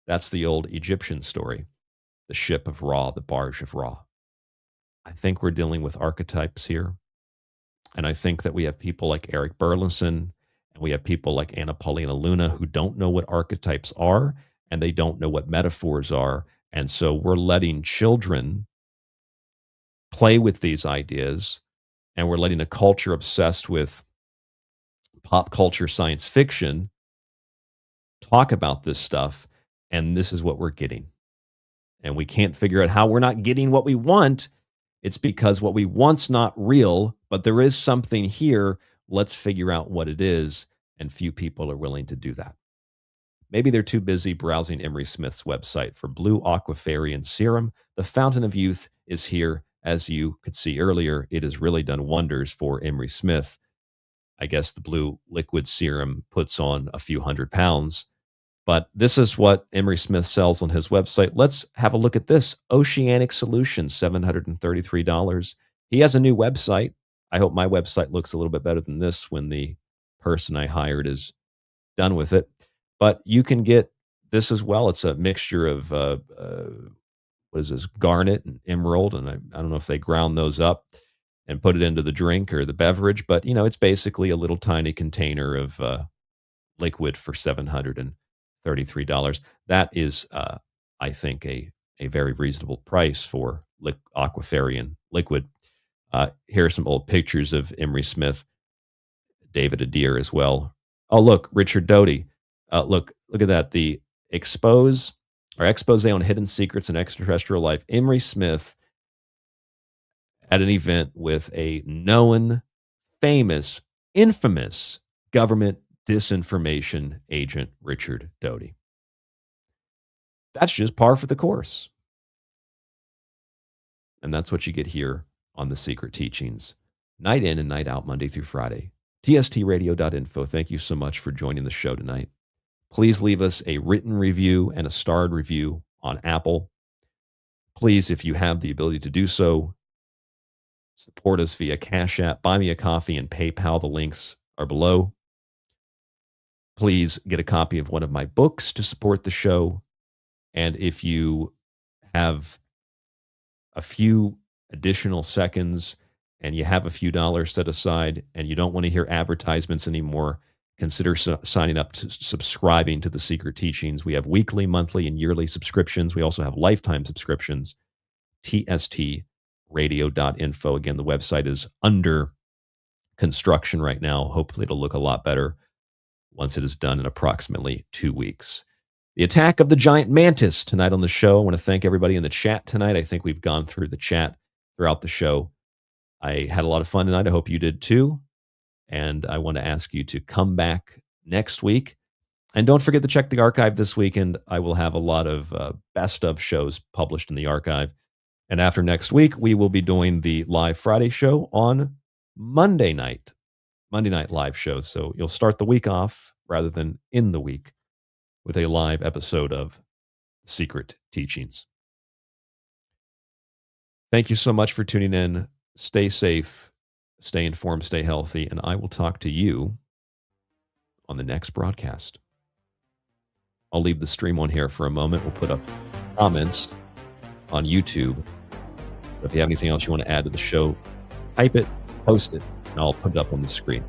That's the old Egyptian story. The ship of Ra, the barge of Ra. I think we're dealing with archetypes here. And I think that we have people like Eric Burleson and we have people like Anna Paulina Luna who don't know what archetypes are and they don't know what metaphors are. And so we're letting children play with these ideas and we're letting a culture obsessed with pop culture science fiction talk about this stuff. And this is what we're getting. And we can't figure out how we're not getting what we want. It's because what we want's not real, but there is something here. Let's figure out what it is. And few people are willing to do that. Maybe they're too busy browsing Emery Smith's website for blue aquafarian serum. The fountain of youth is here. As you could see earlier, it has really done wonders for Emery Smith. I guess the blue liquid serum puts on a few 100 pounds. But this is what Emery Smith sells on his website. Let's have a look at this. Oceanic Solutions, $733. He has a new website. I hope my website looks a little bit better than this when the person I hired is done with it. But you can get this as well. It's a mixture of, what is this, garnet and emerald. And I don't know if they ground those up and put it into the drink or the beverage. But, you know, it's basically a little tiny container of liquid for $733. That is, I think, a very reasonable price for aquafarian liquid. Here are some old pictures of Emery Smith, David Adair as well. Oh, look, Richard Doty. Look at that. The expose on hidden secrets in extraterrestrial life. Emery Smith at an event with a known, famous, infamous government disinformation agent, Richard Doty. That's just par for the course. And that's what you get here on The Secret Teachings. Night in and night out, Monday through Friday. tstradio.info. Thank you so much for joining the show tonight. Please leave us a written review and a starred review on Apple. Please, if you have the ability to do so, support us via Cash App, Buy Me a Coffee, and PayPal. The links are below. Please get a copy of one of my books to support the show. And if you have a few additional seconds and you have a few dollars set aside and you don't want to hear advertisements anymore, consider signing up to subscribing to The Secret Teachings. We have weekly, monthly, and yearly subscriptions. We also have lifetime subscriptions. tstradio.info. Again, the website is under construction right now. Hopefully it'll look a lot better once it is done in approximately 2 weeks. The attack of the giant mantis tonight on the show. I want to thank everybody in the chat tonight. I think we've gone through the chat throughout the show. I had a lot of fun tonight. I hope you did too. And I want to ask you to come back next week. And don't forget to check the archive this weekend. I will have a lot of best of shows published in the archive. And after next week, we will be doing the live Friday show on Monday night live show. So you'll start the week off rather than in the week with a live episode of Secret Teachings. Thank you so much for tuning in. Stay safe, stay informed, stay healthy, and I will talk to you on the next broadcast. I'll leave the stream on here for a moment. We'll put up comments on YouTube. So if you have anything else you want to add to the show, type it, post it, and I'll put it up on the screen.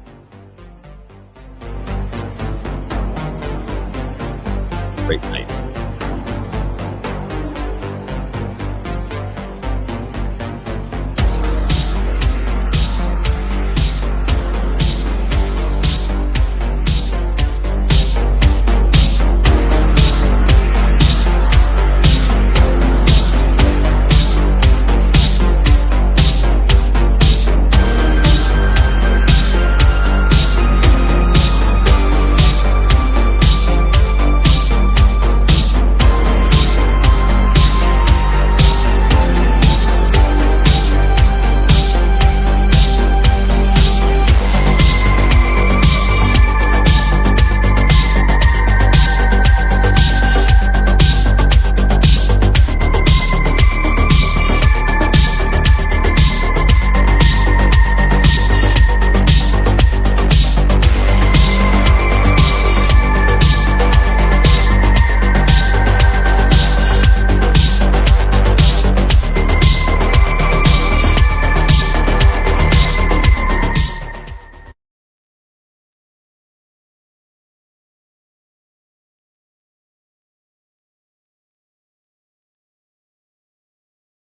Great night.